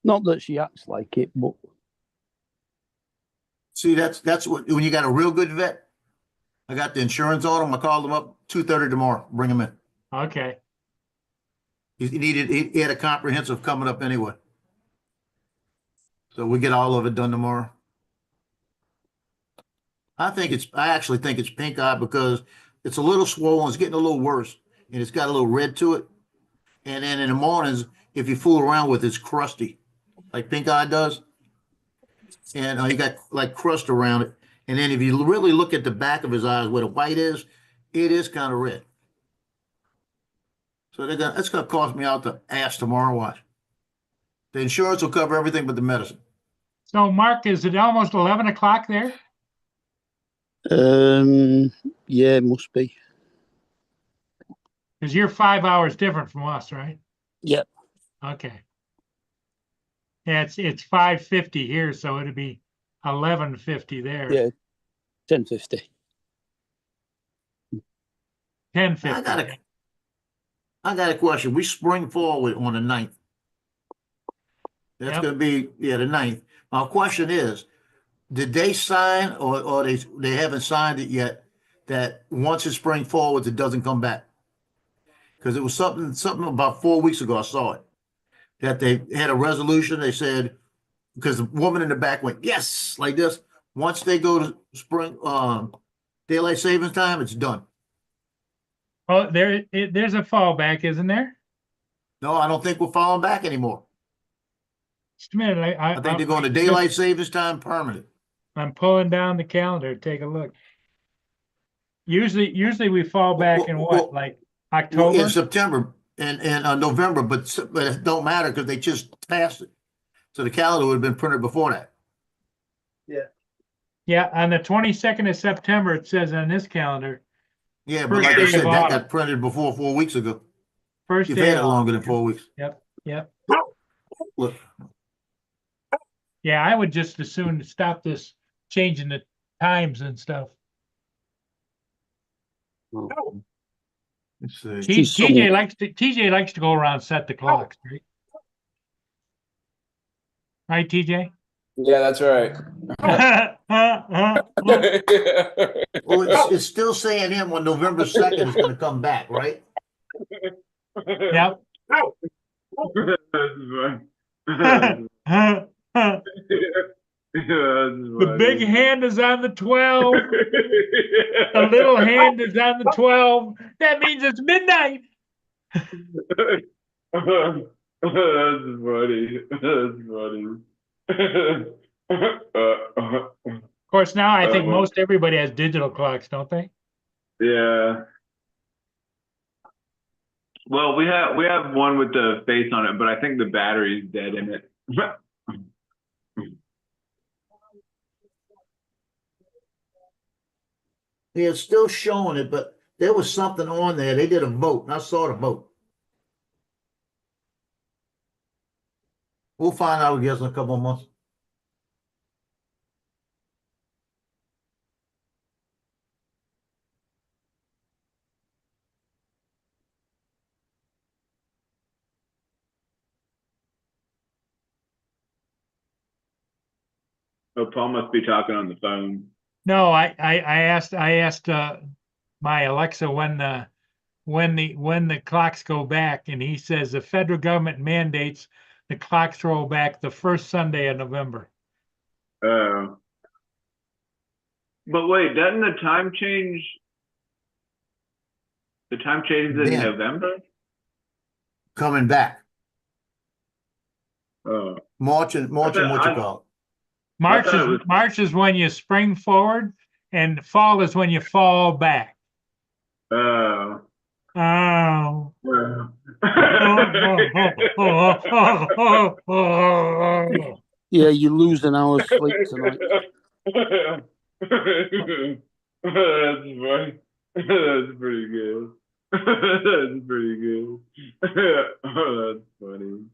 Speaker 3: Not that she acts like it, but
Speaker 2: See, that's what, when you got a real good vet. I got the insurance on him. I called him up 2:30 tomorrow. Bring him in.
Speaker 1: Okay.
Speaker 2: He had a comprehensive coming up anyway. So we get all of it done tomorrow. I actually think it's pink eye because it's a little swollen. It's getting a little worse and it's got a little red to it. And then in the mornings, if you fool around with it, it's crusty like pink eye does. And you got like crust around it. And then if you really look at the back of his eyes where the white is, it is kind of red. So that's going to cost me out the ass tomorrow. Watch. The insurance will cover everything but the medicine.
Speaker 1: So, Mark, is it almost 11 o'clock there?
Speaker 3: yeah, it must be.
Speaker 1: Because you're 5 hours different from us, right?
Speaker 3: Yep.
Speaker 1: Okay. Yeah, it's 5:50 here, so it'd be 11:50 there.
Speaker 3: Yeah, 10:50.
Speaker 1: 10:50.
Speaker 2: I got a question. We spring forward on the 9th. That's
Speaker 1: Yep.
Speaker 2: going to be, the 9th. My question is, did they sign or they haven't signed it yet that once it spring forwards, it doesn't come back? Because it was something about 4 weeks ago, I saw it, that they had a resolution. They said, because the woman in the back went, yes, like this. Once they go to spring, daylight savings time, it's done.
Speaker 1: Oh, there's a fallback, isn't there?
Speaker 2: No, I don't think we're falling back anymore.
Speaker 1: Just a minute.
Speaker 2: I think they're going to daylight savings time permanent.
Speaker 1: I'm pulling down the calendar. Take a look. Usually we fall back in what, like October?
Speaker 2: In September and November, but it don't matter because they just passed it. So the calendar would have been printed before that.
Speaker 1: Yeah, on the 22nd of September, it says on this calendar,
Speaker 2: Yeah, but
Speaker 1: First
Speaker 2: like I
Speaker 1: day
Speaker 2: said,
Speaker 1: of
Speaker 2: that
Speaker 1: autumn.
Speaker 2: got printed before 4 weeks ago.
Speaker 1: first
Speaker 2: You've
Speaker 1: day.
Speaker 2: had it
Speaker 1: of-
Speaker 2: longer than 4 weeks.
Speaker 1: Yep.
Speaker 2: Look,
Speaker 1: Yeah, I would just as soon stop this changing the times and stuff.
Speaker 2: let's see.
Speaker 3: She's
Speaker 1: TJ likes to go around, set the clocks, right? Right, TJ?
Speaker 5: Yeah, that's right.
Speaker 2: Well, it's still saying him on November 2nd is going to come back, right?
Speaker 1: Yep.
Speaker 4: That's fun.
Speaker 1: The big hand is on the 12. The little hand is on the 12. That means it's midnight.
Speaker 4: That's funny. That's funny.
Speaker 1: Of course, now I think most everybody has digital clocks, don't they?
Speaker 4: Yeah. Well, we have one with the face on it, but I think the battery's dead in it.
Speaker 2: Yeah, it's still showing it, but there was something on there. They did a vote, and I saw the vote. We'll find out, I guess, in a couple of months.
Speaker 4: Oh, Paul must be talking on the phone.
Speaker 1: No, I asked my Alexa when the clocks go back, and he says the federal government mandates the clocks roll back the first Sunday of November.
Speaker 4: But wait, doesn't the time change? The time changes in
Speaker 2: Yeah.
Speaker 4: November?
Speaker 2: Coming back.
Speaker 4: Oh.
Speaker 2: March and what you call it.
Speaker 1: March is when you spring forward, and fall is when you fall back.
Speaker 4: Oh.
Speaker 1: Oh.
Speaker 3: Yeah, you lose an hour's sleep tonight.
Speaker 4: That's funny. That's pretty good. That's pretty good. That's funny.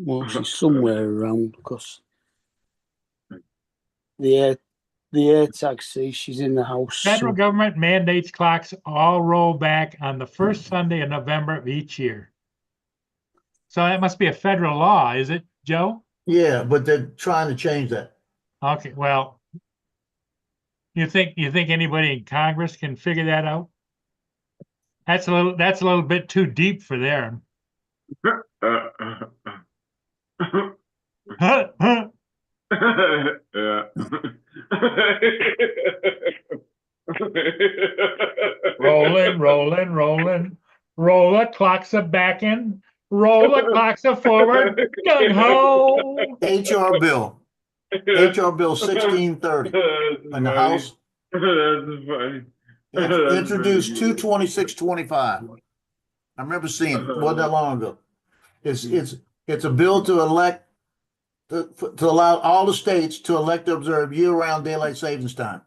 Speaker 3: Well, she's somewhere around because the air tag says she's in the house.
Speaker 1: Federal
Speaker 3: So
Speaker 1: government mandates clocks all roll back on the first Sunday of November of each year. So that must be a federal law, is it, Joe?
Speaker 2: Yeah, but they're trying to change that.
Speaker 1: Okay, well, you think anybody in Congress can figure that out? That's a little bit too deep for them.
Speaker 4: Yeah.
Speaker 1: Rolling. Roller, clocks are backing. Roller, clocks are forward. Gung ho.
Speaker 2: HR bill 1630 in the House.
Speaker 4: That's funny.
Speaker 2: Introduced 22625. I remember seeing it. Wasn't that long ago. It's a bill to elect to allow all the states to elect to observe year-round daylight savings time.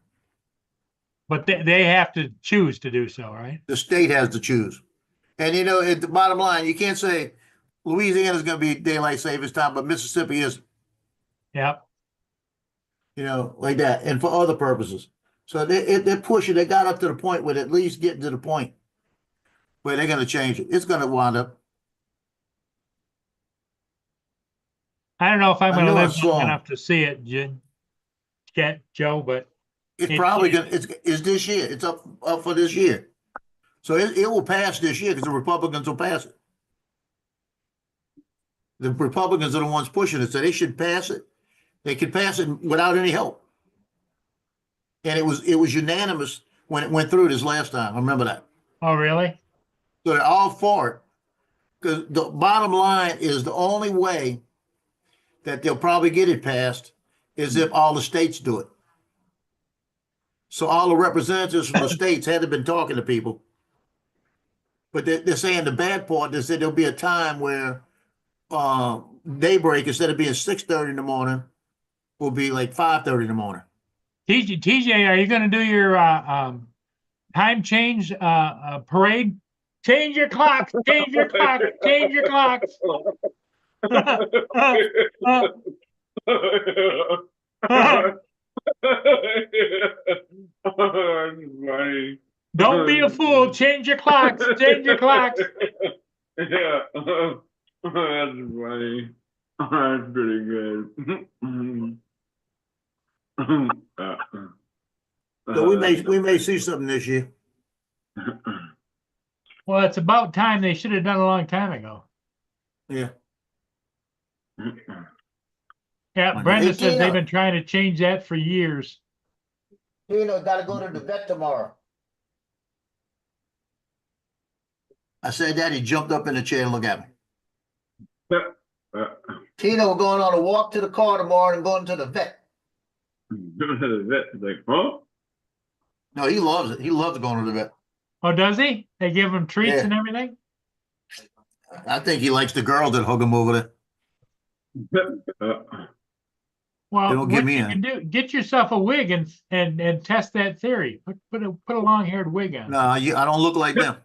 Speaker 1: But they have to choose to do so, right?
Speaker 2: The state has to choose. And you know, at the bottom line, you can't say Louisiana is going to be daylight savings time, but Mississippi isn't.
Speaker 1: Yep.
Speaker 2: You know, like that, and for other purposes. So they're pushing. They got up to the point where they're at least getting to the point where they're going to change it. It's going to wind up.
Speaker 1: I don't know if I'm
Speaker 2: I
Speaker 1: going to
Speaker 2: know I
Speaker 1: live
Speaker 2: saw
Speaker 1: long
Speaker 2: 'em.
Speaker 1: enough to see it, Joe, but
Speaker 2: It's probably going to, it's this year. It's up for this year. So it will pass this year because the Republicans will pass it. The Republicans are the ones pushing it, so they should pass it. They could pass it without any help. And it was unanimous when it went through this last time. I remember that.
Speaker 1: oh, really?
Speaker 2: So they're all for it. Because the bottom line is the only way that they'll probably get it passed is if all the states do it. So all the representatives from the states hadn't been talking to people. But they're saying the bad part is that there'll be a time where daybreak, instead of being 6:30 in the morning, will be like 5:30 in the morning.
Speaker 1: TJ, are you going to do your time change parade? Change your clocks. Change your clocks. Change your clocks.
Speaker 4: Funny.
Speaker 1: Don't be a fool. Change your clocks. Change your clocks.
Speaker 4: Yeah. That's funny. That's pretty good.
Speaker 2: So we may see something this year.
Speaker 1: Well, it's about time. They should have done a long time ago.
Speaker 2: Yeah.
Speaker 1: Yeah,
Speaker 2: Monday.
Speaker 1: Brenda
Speaker 2: Hey,
Speaker 1: says they've
Speaker 2: Tina.
Speaker 1: been trying to change that for years.
Speaker 2: Tina, gotta go to the vet tomorrow. I said that, he jumped up in the chair and looked at me.
Speaker 4: Uh,
Speaker 2: Tina, we're going on a walk to the car tomorrow and going to the vet.
Speaker 4: the vet is like, huh?
Speaker 2: No, he loves it. He loves going to the vet.
Speaker 1: Oh, does he? They give him treats
Speaker 2: Yeah.
Speaker 1: and everything?
Speaker 2: I think he likes the girls that hug him over there.
Speaker 1: Well,
Speaker 2: They don't give
Speaker 1: what
Speaker 2: me
Speaker 1: you
Speaker 2: any.
Speaker 1: can do, get yourself a wig and test that theory. Put a long-haired wig on.
Speaker 2: No, I don't look like them.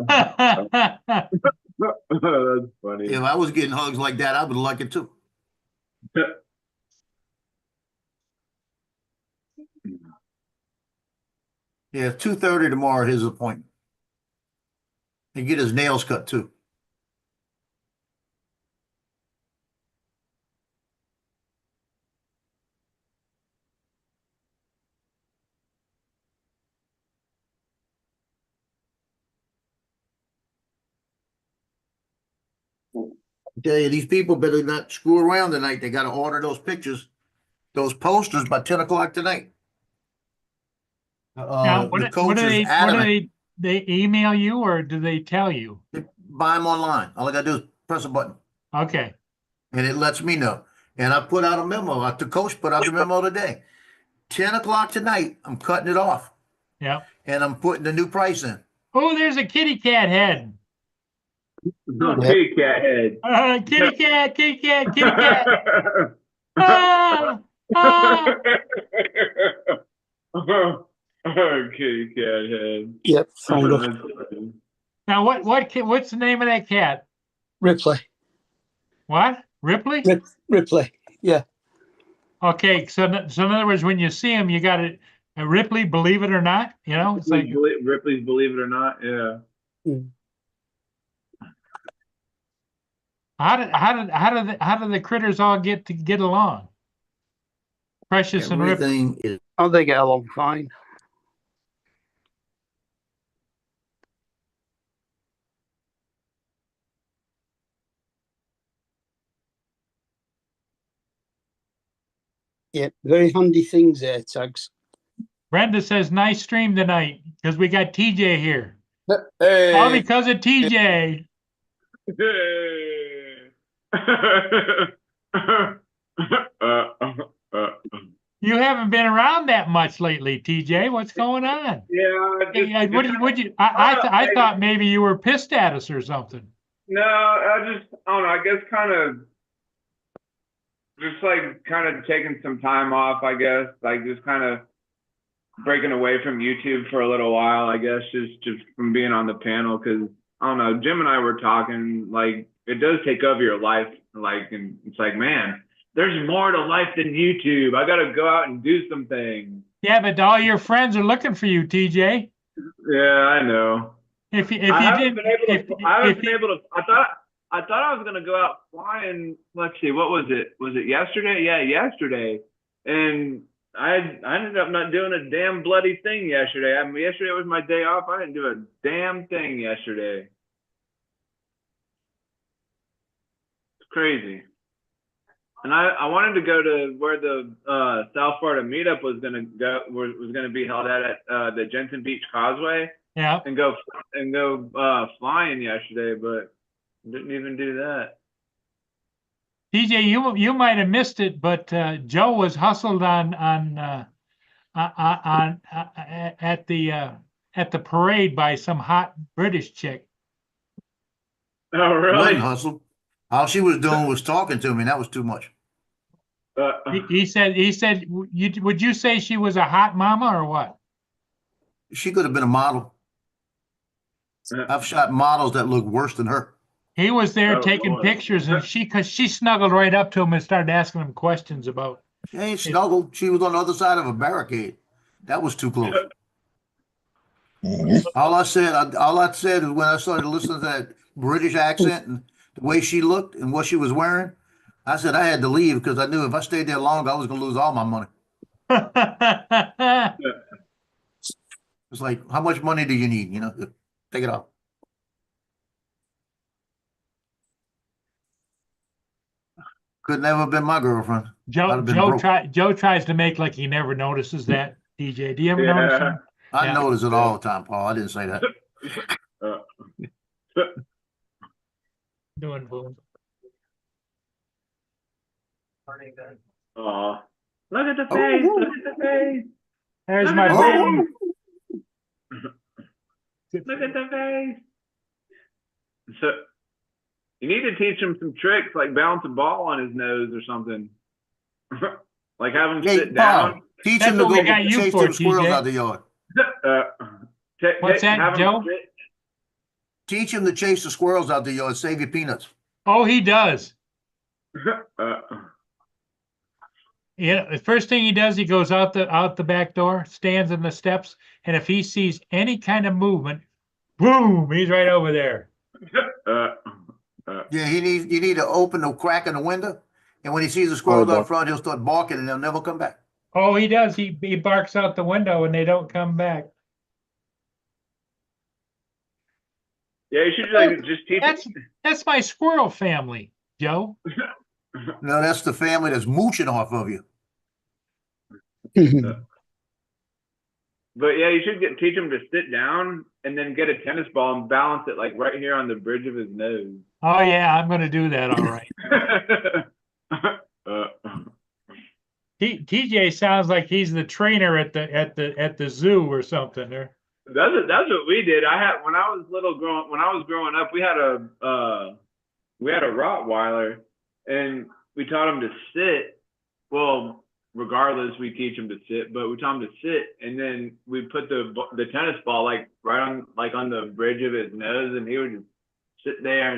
Speaker 4: That's funny.
Speaker 2: If I was getting hugs like that, I would like it too. Yeah, 2:30 tomorrow, his appointment. And get his nails cut too. I tell you, these people better not screw around tonight. They gotta order those pictures, those posters by 10 o'clock tonight.
Speaker 1: Now,
Speaker 2: The coach is
Speaker 1: what do
Speaker 2: adamant.
Speaker 1: they email you or do they tell you?
Speaker 2: Buy them online. All I gotta do is press a button
Speaker 1: Okay.
Speaker 2: and it lets me know. And I put out a memo. The coach put out the memo today. 10 o'clock tonight, I'm cutting it off
Speaker 1: Yeah.
Speaker 2: and I'm putting the new price in.
Speaker 1: Oh, there's a kitty cat head.
Speaker 4: Kitty cat head.
Speaker 1: Kitty cat, kitty cat, kitty cat. Ah, ah.
Speaker 4: Kitty cat head.
Speaker 3: Yep, found her.
Speaker 1: Now, what's the name of that cat?
Speaker 3: Ripley.
Speaker 1: What? Ripley?
Speaker 3: Ripley. Yeah.
Speaker 1: Okay, so in other words, when you see him, you got to Ripley, believe it or not, you know, it's like
Speaker 4: Ripley's Believe It or Not. Yeah.
Speaker 1: how did the critters all get along? Precious and Ripley.
Speaker 2: Everything is
Speaker 3: Oh, they get along fine. Yeah, very handy things there, Tags.
Speaker 1: Brenda says, nice stream tonight because we got TJ here. All
Speaker 2: hey,
Speaker 1: because of TJ. You haven't been around that much lately, TJ. What's going on?
Speaker 4: Yeah.
Speaker 1: Hey, would you? I thought maybe you were pissed at us or something.
Speaker 4: No, I don't know. I guess kind of taking some time off. I guess like just kind of breaking away from YouTube for a little while. I guess just from being on the panel because I don't know. Jim and I were talking like it does take over your life. Like and it's like man, there's more to life than YouTube. I got to go out and do some things.
Speaker 1: Yeah, but all your friends are looking for you, TJ.
Speaker 4: Yeah, I know.
Speaker 1: I haven't been able to. I thought I was gonna go out flying. Let's see, what was it? Was it yesterday? Yeah, yesterday. And I ended up not doing a damn bloody thing yesterday. I mean, yesterday was my day off. I didn't do a damn thing yesterday. It's crazy. And I wanted to go to where the South Florida meetup was gonna be held at the Jensen Beach Causeway. Yeah.
Speaker 4: And go flying yesterday, but didn't even do that.
Speaker 1: TJ, you might have missed it, but Joe was hustled at the parade by some hot British chick.
Speaker 4: Oh, really?
Speaker 2: wasn't hustle. All she was doing was talking to me. And that was too much.
Speaker 1: He said, would you say she was a hot mama or what?
Speaker 2: She could have been a model. I've shot models that look worse than her.
Speaker 1: He was there
Speaker 4: Oh,
Speaker 1: taking
Speaker 4: Lord.
Speaker 1: pictures, and she snuggled right up to him and started asking him questions about.
Speaker 2: She ain't snuggled. She was on the other side of a barricade. That was too close. All I said is when I started listening to that British accent and the way she looked and what she was wearing, I said I had to leave because I knew if I stayed there long, I was going to lose all my money. It's like, how much money do you need? You know, take it off. Could never have been my girlfriend. I'd have been broke.
Speaker 1: Joe tries to make like he never notices that, DJ. Do you ever notice
Speaker 4: Yeah.
Speaker 1: him?
Speaker 2: I
Speaker 1: Yeah.
Speaker 2: notice it all the time, Paul. I didn't say that.
Speaker 4: Uh,
Speaker 1: Doing boom.
Speaker 4: aw. Look at the face.
Speaker 2: Oh.
Speaker 4: Look at the face.
Speaker 1: There's
Speaker 4: Look
Speaker 1: my
Speaker 4: at the
Speaker 1: boom.
Speaker 4: face. Look at the face. So you need to teach him some tricks, like bounce a ball on his nose or something. Like have him
Speaker 2: Hey,
Speaker 4: sit
Speaker 2: Paul,
Speaker 4: down.
Speaker 2: teach
Speaker 1: That's
Speaker 2: him to
Speaker 1: what we
Speaker 2: go
Speaker 1: got you
Speaker 2: chase
Speaker 1: for,
Speaker 2: them squirrels
Speaker 1: TJ.
Speaker 2: out the yard.
Speaker 1: What's that,
Speaker 4: have him
Speaker 1: Joe?
Speaker 4: sit-
Speaker 2: Teach him to chase the squirrels out the yard. Save your peanuts.
Speaker 1: Oh, he does.
Speaker 4: uh,
Speaker 1: Yeah, the first thing he does, he goes out the back door, stands in the steps, and if he sees any kind of movement, boom, he's right over there.
Speaker 2: Yeah, you need to open the crack in the window, and when he sees the squirrels out front, he'll start barking, and they'll never come back.
Speaker 1: Oh, he does. He barks out the window and they don't come back.
Speaker 4: Yeah, you should like, just teach
Speaker 1: That's my squirrel family, Joe.
Speaker 2: No, that's the family that's mooching off of you.
Speaker 4: But yeah, you should teach him to sit down and then get a tennis ball and balance it like right here on the bridge of his nose.
Speaker 1: Oh yeah, I'm going to do that. All right. TJ sounds like he's the trainer at the zoo or something. There.
Speaker 4: That's what we did. When I was growing up, we had a Rottweiler, and we taught him to sit. Well, regardless, we teach him to sit, but we taught him to sit, and then we put the tennis ball like right on the bridge of his nose, and he would just sit there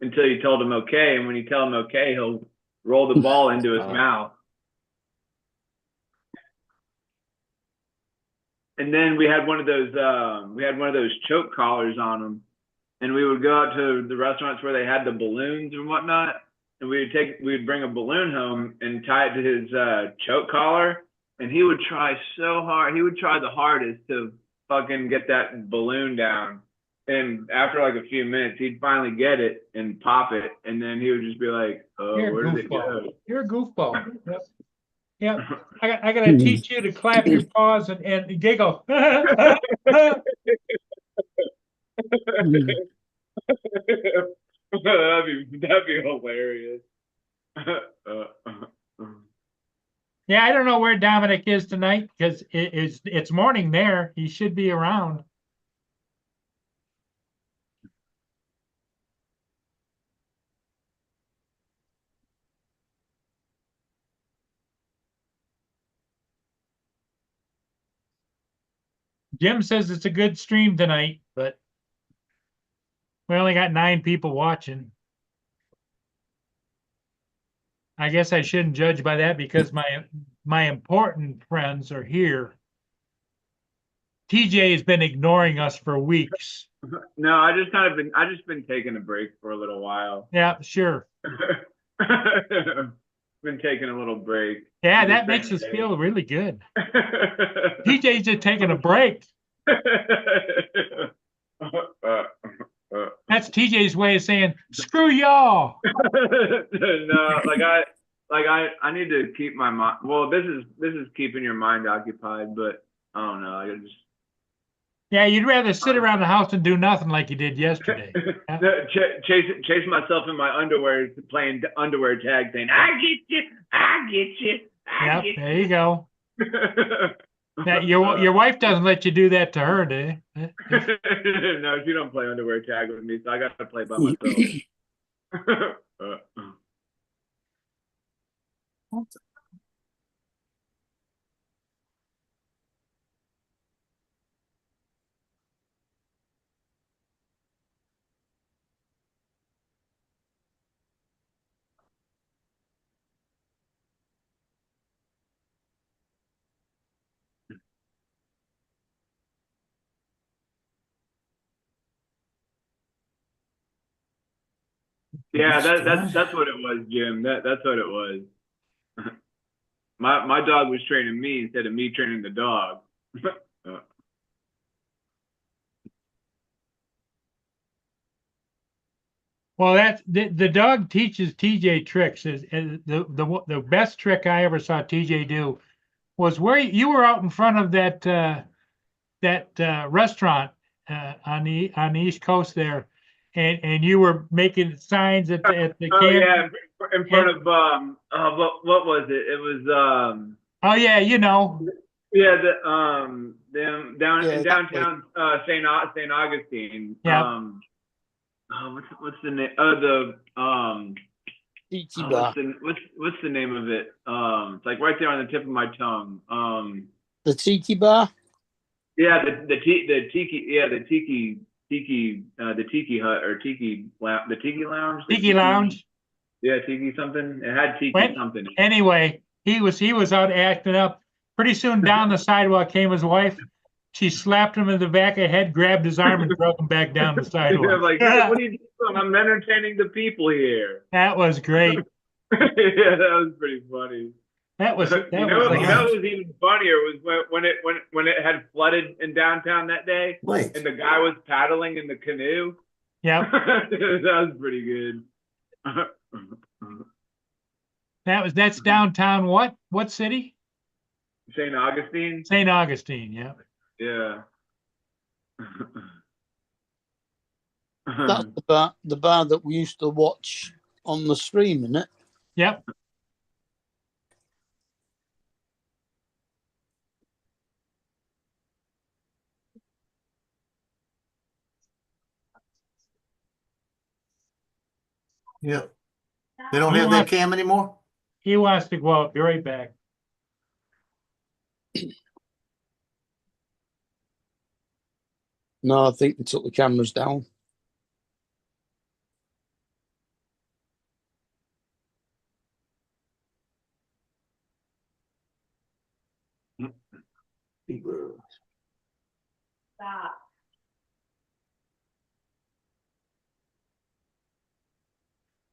Speaker 4: until you told him okay, and when you tell him okay, he'll roll the ball into his mouth. And then we had one of those choke collars on him, and we would go out to the restaurants where they had the balloons and whatnot, and we'd bring a balloon home and tie it to his choke collar, and he would try so hard. He would try the hardest to fucking get that balloon down. And after like a few minutes, he'd finally get it and pop it, and then he would just be like, "Oh, where did it go?"
Speaker 1: You're a goofball. Yep. Yeah, I gotta teach you to clap your paws and giggle.
Speaker 4: That'd be hilarious.
Speaker 1: Yeah, I don't know where Dominic is tonight because it's morning there. He should be around. Jim says it's a good stream tonight, but we only got 9 people watching. I guess I shouldn't judge by that because my important friends are here. TJ has been ignoring us for weeks.
Speaker 4: No, I just been taking a break for a little while.
Speaker 1: Yeah, sure.
Speaker 4: Been taking a little break.
Speaker 1: Yeah, that makes us feel really good. TJ's just taking a break. That's TJ's way of saying screw y'all.
Speaker 4: No, I need to keep my mind. Well, this is keeping your mind occupied, but I don't know. I just.
Speaker 1: Yeah, you'd rather sit around the house and do nothing like you did yesterday. Yeah?
Speaker 4: Chase myself in my underwear, playing underwear tag, saying, "I get you, I get you,
Speaker 1: Yep, there you go. Now, your wife doesn't let you do that to her, do you?
Speaker 4: No, she don't play underwear tag with me, so I got to play by myself. Yeah, that's what it was, Jim. That's what it was. My dog was training me instead of me training the dog.
Speaker 1: Well, that's the dog teaches TJ tricks. Is the best trick I ever saw TJ do was where you were out in front of that restaurant on the East Coast there, and you were making signs at the
Speaker 4: Oh
Speaker 1: camp.
Speaker 4: yeah, in front of what was it? It was
Speaker 1: Oh yeah, you know.
Speaker 4: yeah, them down
Speaker 3: Yeah,
Speaker 4: in
Speaker 3: that way.
Speaker 4: downtown St. Augustine.
Speaker 1: Yeah.
Speaker 4: Oh, what's the name? Oh, the
Speaker 3: Tiki
Speaker 4: oh,
Speaker 3: bar.
Speaker 4: what's the name of it? It's like right there on the tip of my tongue.
Speaker 3: The tiki bar.
Speaker 4: Yeah, the tiki, yeah, the tiki hut or the tiki lounge.
Speaker 1: Tiki Lounge.
Speaker 4: Yeah, tiki something. It had tiki
Speaker 1: Went
Speaker 4: something.
Speaker 1: anyway. He was out acting up. Pretty soon down the sidewalk came his wife. She slapped him in the back of the head, grabbed his arm, and drug him back down the sidewalk.
Speaker 4: Like, hey, what are you doing? I'm entertaining the people here.
Speaker 1: That was great.
Speaker 4: Yeah, that was pretty funny.
Speaker 1: That was
Speaker 4: You know what was even funnier was when it had flooded in downtown that day,
Speaker 2: Wait,
Speaker 4: and the guy was paddling in the canoe.
Speaker 1: yeah.
Speaker 4: That was pretty good.
Speaker 1: That's downtown. What city?
Speaker 4: St. Augustine.
Speaker 1: St. Augustine. Yeah.
Speaker 4: Yeah.
Speaker 3: That's the bar that we used to watch on the stream, isn't it?
Speaker 1: Yep.
Speaker 2: yeah, they don't
Speaker 1: He
Speaker 2: have that
Speaker 1: wants,
Speaker 2: cam anymore?
Speaker 1: he wants to go out. Be right back.
Speaker 3: No, I think they took the cameras down.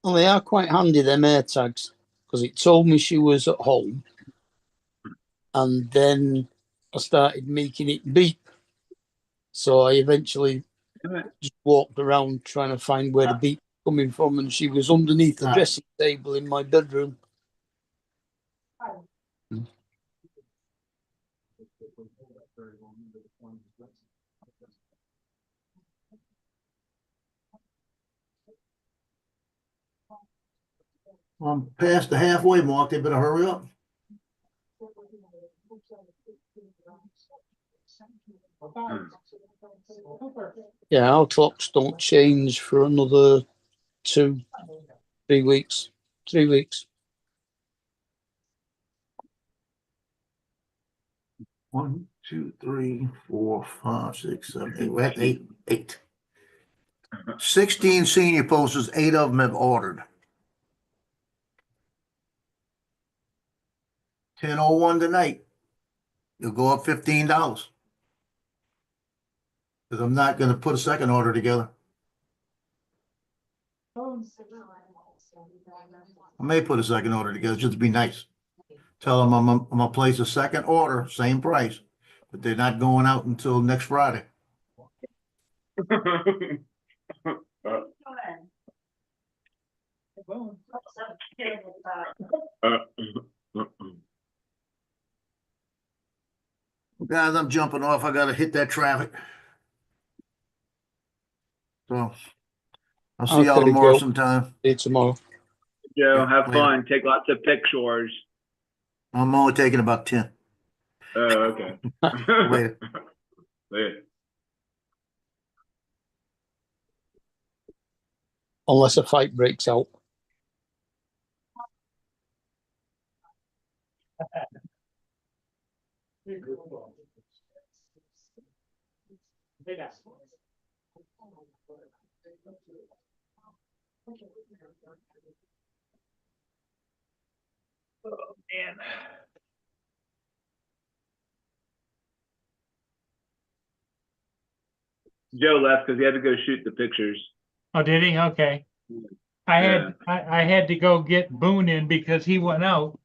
Speaker 3: Well, they are quite handy, them air tags, because it told me she was at home, and then I started making it beep. So I eventually just walked around trying to find where the beep was coming from, and she was underneath the dressing table in my bedroom.
Speaker 2: I'm past the halfway mark. They better hurry up.
Speaker 3: Yeah, our clocks don't change for another 2-3 weeks. 3 weeks.
Speaker 2: 1, 2, 3, 4, 5, 6, 7, 8. We're at 8. 16 senior posters, 8 of them have ordered. 10:01 tonight. You'll go up $15. Because I'm not going to put a second order together. I may put a second order together just to be nice. Tell them I'm gonna place a second order, same price, but they're not going out until next Friday. Guys, I'm jumping off. I gotta hit that traffic. So I'll see y'all
Speaker 3: Okay,
Speaker 2: tomorrow
Speaker 3: Joe.
Speaker 2: sometime.
Speaker 3: See you tomorrow.
Speaker 4: Joe, have
Speaker 2: Later.
Speaker 4: fun. Take lots of pictures.
Speaker 2: I'm only taking about 10.
Speaker 4: Oh, okay.
Speaker 2: Later.
Speaker 4: Later.
Speaker 3: Unless a fight breaks out.
Speaker 1: Oh, man.
Speaker 4: Joe left because he had to go shoot the pictures.
Speaker 1: Oh, did he? Okay. I had to go get Boone in because he went out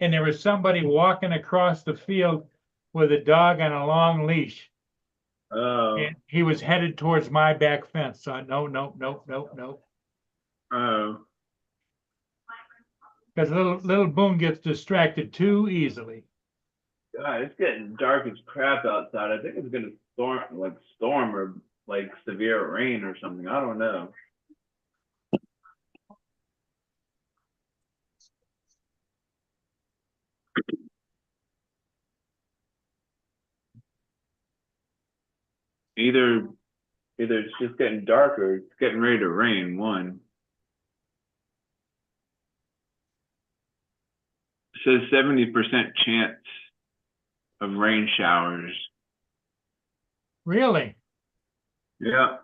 Speaker 1: and there was somebody walking across the field with a dog on a long leash.
Speaker 4: Oh.
Speaker 1: And he was headed towards my back fence. So no.
Speaker 4: Oh,
Speaker 1: Because little Boone gets distracted too easily.
Speaker 4: God, it's getting dark as crap outside. I think it's gonna storm or like severe rain or something. I don't know. Either it's just getting dark or it's getting ready to rain. One. It says 70% chance of rain showers.
Speaker 1: Really?
Speaker 4: Yeah.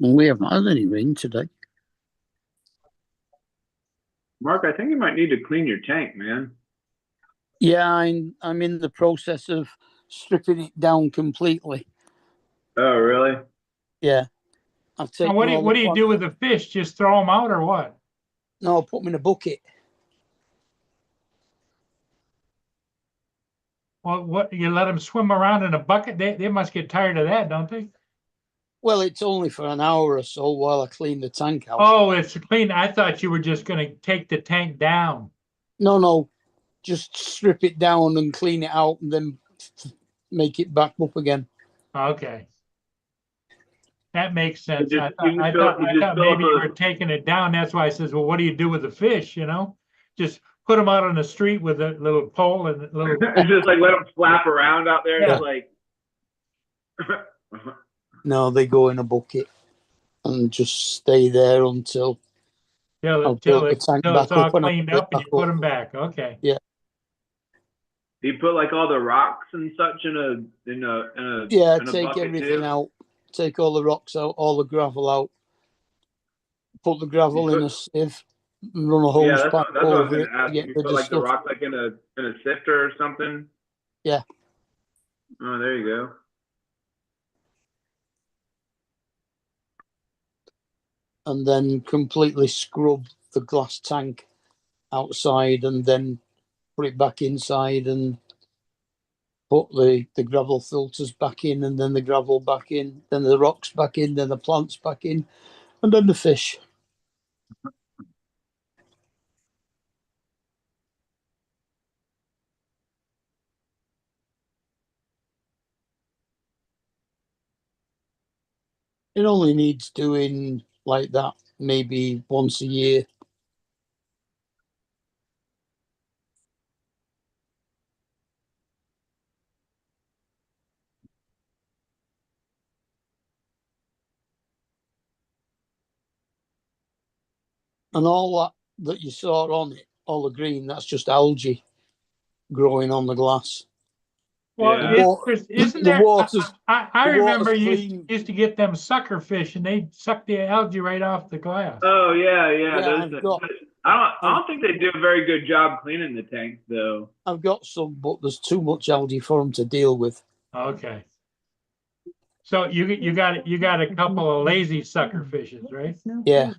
Speaker 3: Well, we haven't had any rain today.
Speaker 4: Mark, I think you might need to clean your tank, man.
Speaker 3: Yeah, I'm in the process of stripping it down completely.
Speaker 4: Oh, really?
Speaker 3: Yeah, I've
Speaker 1: Now,
Speaker 3: taken
Speaker 1: what do you,
Speaker 3: all
Speaker 1: what
Speaker 3: the
Speaker 1: do you do with the fish? Just throw them out or what?
Speaker 3: No, I put them in a bucket.
Speaker 1: Well, what you let them swim around in a bucket? They must get tired of that, don't they?
Speaker 3: Well, it's only for an hour or so while I clean the tank out.
Speaker 1: Oh, it's clean. I thought you were just going to take the tank down.
Speaker 3: No, just strip it down and clean it out and then make it back up again.
Speaker 1: Okay. That makes sense.
Speaker 4: You
Speaker 1: I
Speaker 4: just-
Speaker 1: thought,
Speaker 4: you
Speaker 1: I
Speaker 4: just
Speaker 1: thought,
Speaker 4: fill- you
Speaker 1: I
Speaker 4: just
Speaker 1: thought
Speaker 4: fill
Speaker 1: maybe you
Speaker 4: up a-
Speaker 1: were taking it down. That's why I says, well, what do you do with the fish? Just put them out on the street with a little pole and a little.
Speaker 4: It's just like let them flap around out there.
Speaker 1: Yeah.
Speaker 4: It's like.
Speaker 3: No, they go in a bucket and just stay there until I'll build the tank
Speaker 1: Till
Speaker 3: back
Speaker 1: it's all
Speaker 3: up and I'll
Speaker 1: cleaned
Speaker 3: put it
Speaker 1: up and
Speaker 3: back
Speaker 1: you put
Speaker 3: up.
Speaker 1: them back. Okay.
Speaker 3: Yeah.
Speaker 4: Do you put like all the rocks and such in a
Speaker 3: Yeah,
Speaker 4: in a
Speaker 3: take
Speaker 4: bucket
Speaker 3: everything
Speaker 4: too?
Speaker 3: out, take all the rocks out, all the gravel out, put the gravel
Speaker 4: You
Speaker 3: in
Speaker 4: put-
Speaker 3: a sieve, and run a
Speaker 4: Yeah,
Speaker 3: hose
Speaker 4: that's
Speaker 3: pipe
Speaker 4: what I was
Speaker 3: over
Speaker 4: gonna
Speaker 3: it to
Speaker 4: ask.
Speaker 3: get
Speaker 4: You
Speaker 3: rid
Speaker 4: put
Speaker 3: of
Speaker 4: like the
Speaker 3: stuff.
Speaker 4: rock like in a sifter or something.
Speaker 3: Yeah.
Speaker 4: Oh, there you go.
Speaker 3: And then completely scrub the glass tank outside and then put it back inside and put the gravel filters back in and then the gravel back in, then the rocks back in, then the plants back in, and then the fish. It only needs doing like that maybe once a year. And all that you saw on it, all the green, that's just algae growing on the glass.
Speaker 1: Well,
Speaker 4: Yeah.
Speaker 1: isn't
Speaker 3: the
Speaker 1: there?
Speaker 3: water's-
Speaker 1: I
Speaker 3: the
Speaker 1: remember
Speaker 3: water's
Speaker 1: you
Speaker 3: clean.
Speaker 1: used to get them sucker fish and they suck the algae right off the glass.
Speaker 4: Oh yeah.
Speaker 3: Yeah,
Speaker 4: I don't think they do a very good job cleaning the tanks though.
Speaker 3: I've got some, but there's too much algae for them to deal with.
Speaker 1: Okay. So you got a couple of lazy sucker fishes, right?
Speaker 3: Yeah.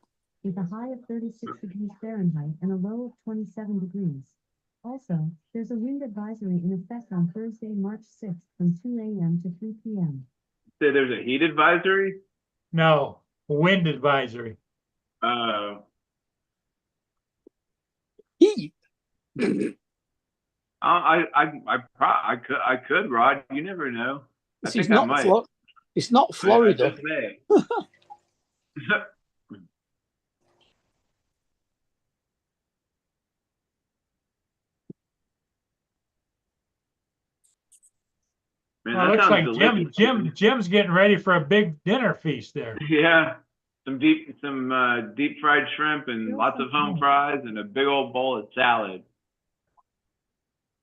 Speaker 5: With a high of 36 degrees Fahrenheit and a low of 27 degrees. Also, there's a wind advisory in effect on Thursday, March 6th from 2 a.m. to 3 p.m.
Speaker 4: Say there's a heat advisory.
Speaker 1: No, wind advisory.
Speaker 3: Heat.
Speaker 4: I could, Rod. You never know. I
Speaker 3: It's
Speaker 4: think I
Speaker 3: not
Speaker 4: might.
Speaker 3: It's not Florida.
Speaker 4: I just may. Man,
Speaker 1: Well,
Speaker 4: that
Speaker 1: looks
Speaker 4: sounds
Speaker 1: like
Speaker 4: delicious.
Speaker 1: Jim's getting ready for a big dinner feast there.
Speaker 4: Yeah, some deep fried shrimp and lots of home fries and a big old bowl of salad.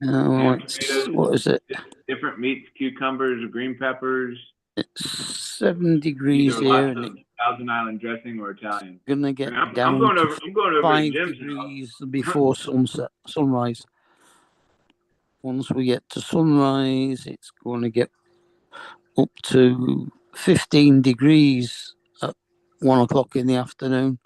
Speaker 3: Oh,
Speaker 4: And tomatoes,
Speaker 3: what is it?
Speaker 4: different meats, cucumbers, green peppers.
Speaker 3: It's 7 degrees
Speaker 4: Either
Speaker 3: here,
Speaker 4: lots
Speaker 3: and
Speaker 4: of
Speaker 3: it's
Speaker 4: Thousand Island dressing or Italian.
Speaker 3: gonna get
Speaker 4: I'm
Speaker 3: down
Speaker 4: going
Speaker 3: to
Speaker 4: over. I'm going over to
Speaker 3: 5
Speaker 4: Jim's house.
Speaker 3: degrees before sunrise. Once we get to sunrise, it's going to get up to 15 degrees at 1 o'clock in the afternoon.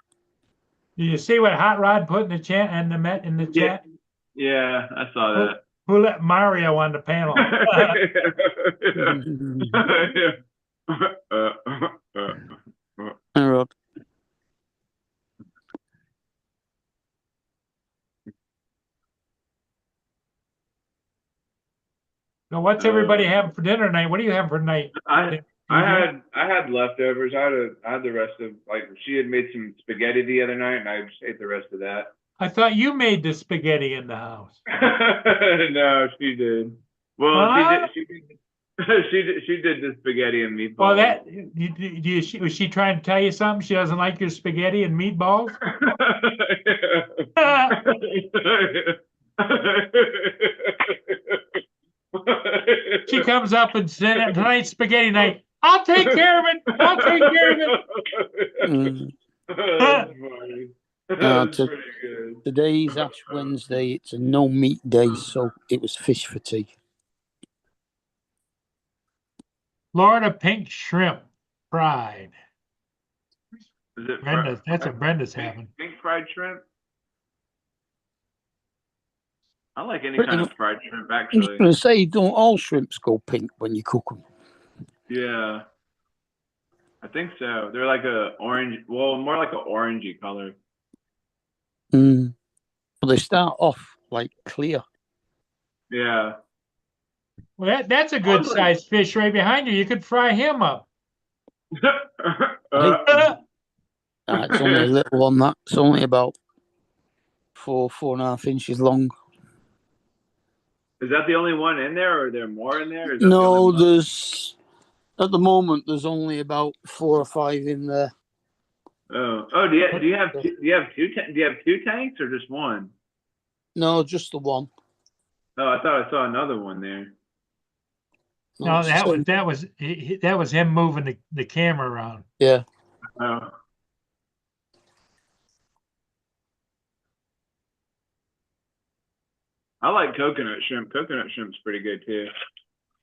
Speaker 1: Do you see what Hot Rod put in the chat and in the
Speaker 4: Yeah.
Speaker 1: chat?
Speaker 4: Yeah, I saw that.
Speaker 1: Who let Mario on the panel?
Speaker 3: Hey, Rod.
Speaker 1: So what's everybody having for dinner tonight? What are you having for tonight?
Speaker 4: I had leftovers. I had the rest of, like, she had made some spaghetti the other night, and I just ate the rest of that.
Speaker 1: I thought you made the spaghetti in the house.
Speaker 4: No, she did. Well,
Speaker 1: Huh?
Speaker 4: she did. She did the spaghetti and meatballs.
Speaker 1: Well, was she trying to tell you something? She doesn't like your spaghetti and meatballs? She comes up and said, tonight's spaghetti night. I'll take care of it. I'll take care of it.
Speaker 4: That's funny. That's pretty good.
Speaker 3: Today's Ash Wednesday. It's a no meat day, so it was fish for tea.
Speaker 1: Florida pink shrimp fried.
Speaker 4: Is it
Speaker 1: Brenda, that's what Brenda's having.
Speaker 4: Pink fried shrimp? I like any
Speaker 3: Pretty
Speaker 4: kind of
Speaker 3: much.
Speaker 4: fried shrimp,
Speaker 3: I'm just
Speaker 4: actually.
Speaker 3: going to say, don't all shrimps go pink when you cook them?
Speaker 4: Yeah. I think so. They're like a orange, well, more like an orangey color.
Speaker 3: But they start off like clear.
Speaker 4: Yeah.
Speaker 1: Well, that's a good sized fish right behind you. You could fry him up.
Speaker 3: It's only a little one. That's only about 4.5 inches long.
Speaker 4: Is that the only one in there, or are there more in there? Is that the
Speaker 3: No,
Speaker 4: only one?
Speaker 3: there's at the moment there's only about 4 or 5 in there.
Speaker 4: Oh, do you have two tanks or just one?
Speaker 3: No, just the one.
Speaker 4: Oh, I thought I saw another one there.
Speaker 1: No,
Speaker 3: it's
Speaker 1: that was him moving the camera around.
Speaker 3: Yeah.
Speaker 4: Oh. I like coconut shrimp. Coconut shrimp's pretty good too.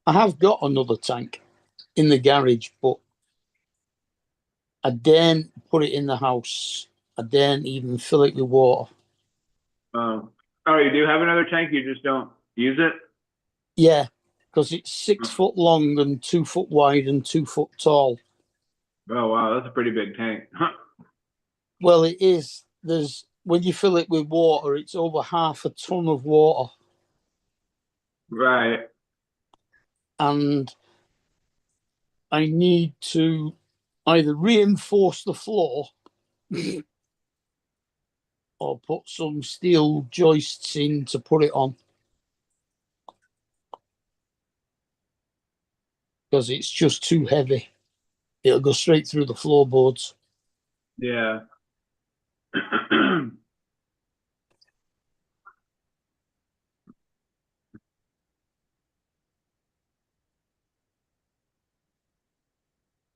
Speaker 3: I have got another tank in the garage, but I daren't put it in the house. I daren't even fill it with water.
Speaker 4: Oh, you do have another tank, you just don't use it?
Speaker 3: Yeah, because it's 6 foot long and 2 foot wide and 2 foot tall.
Speaker 4: Oh wow, that's a pretty big tank.
Speaker 3: Well, it is. When you fill it with water, it's over 1/2 a ton of water.
Speaker 4: Right.
Speaker 3: And I need to either reinforce the floor or put some steel joists in to put it on. Because it's just too heavy. It'll go straight through the floorboards.
Speaker 4: Yeah.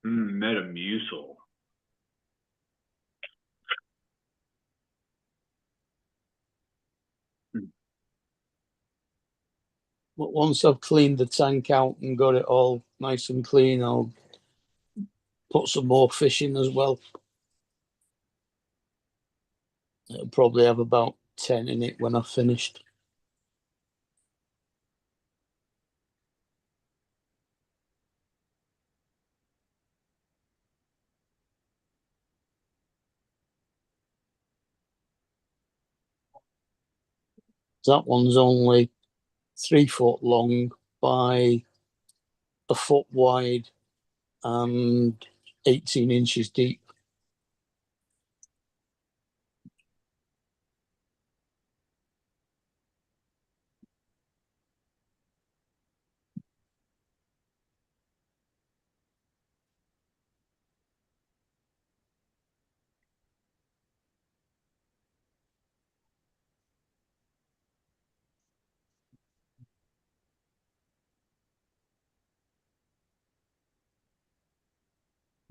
Speaker 4: Metamucil.
Speaker 3: But once I've cleaned the tank out and got it all nice and clean, I'll put some more fish in as well. It'll probably have about 10 in it when I've finished. That one's only 3 foot long by 1 foot wide and 18 inches deep.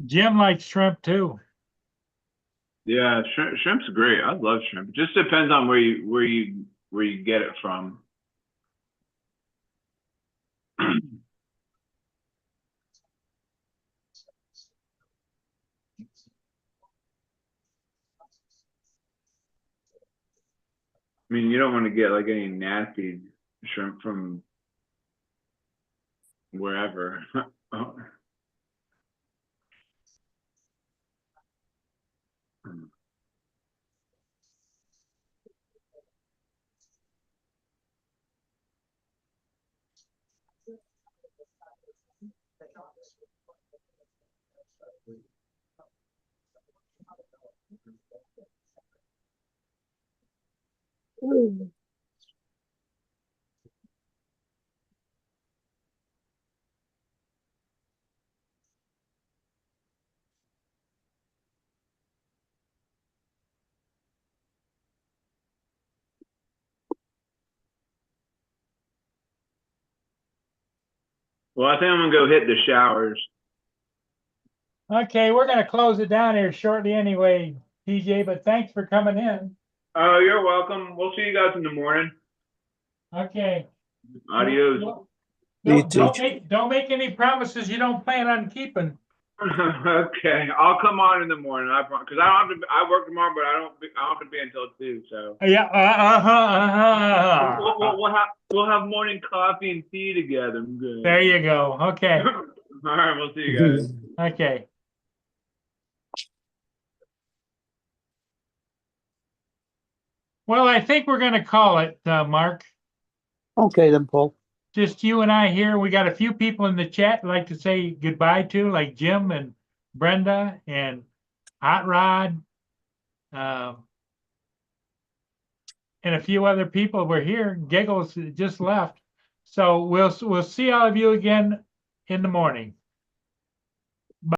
Speaker 1: Jim likes shrimp too.
Speaker 4: Yeah, shrimp's great. I love shrimp. It just depends on where you get it from. mean, you don't want to get like any nasty shrimp from wherever. Oh. Well, I think I'm gonna go hit the showers.
Speaker 1: Okay, we're gonna close it down here shortly anyway, TJ, but thanks for coming in.
Speaker 4: Oh, you're welcome. We'll see you guys in the morning.
Speaker 1: Okay.
Speaker 4: Adios.
Speaker 1: Well,
Speaker 3: You
Speaker 1: don't make any promises you don't plan on keeping.
Speaker 4: Okay, I'll come on in the morning. Because I don't have to. I work tomorrow, but I don't have to be until 2. So
Speaker 1: Yeah,
Speaker 4: we'll have morning coffee and tea together. I'm good.
Speaker 1: There you go. Okay.
Speaker 4: All right, we'll see you guys.
Speaker 1: Okay. Well, I think we're gonna call it, Mark.
Speaker 3: Okay then, Paul.
Speaker 1: Just you and I here. We got a few people in the chat I'd like to say goodbye to, like Jim and Brenda and Hot Rod, and a few other people were here. Giggles just left. So we'll see all of you again in the morning.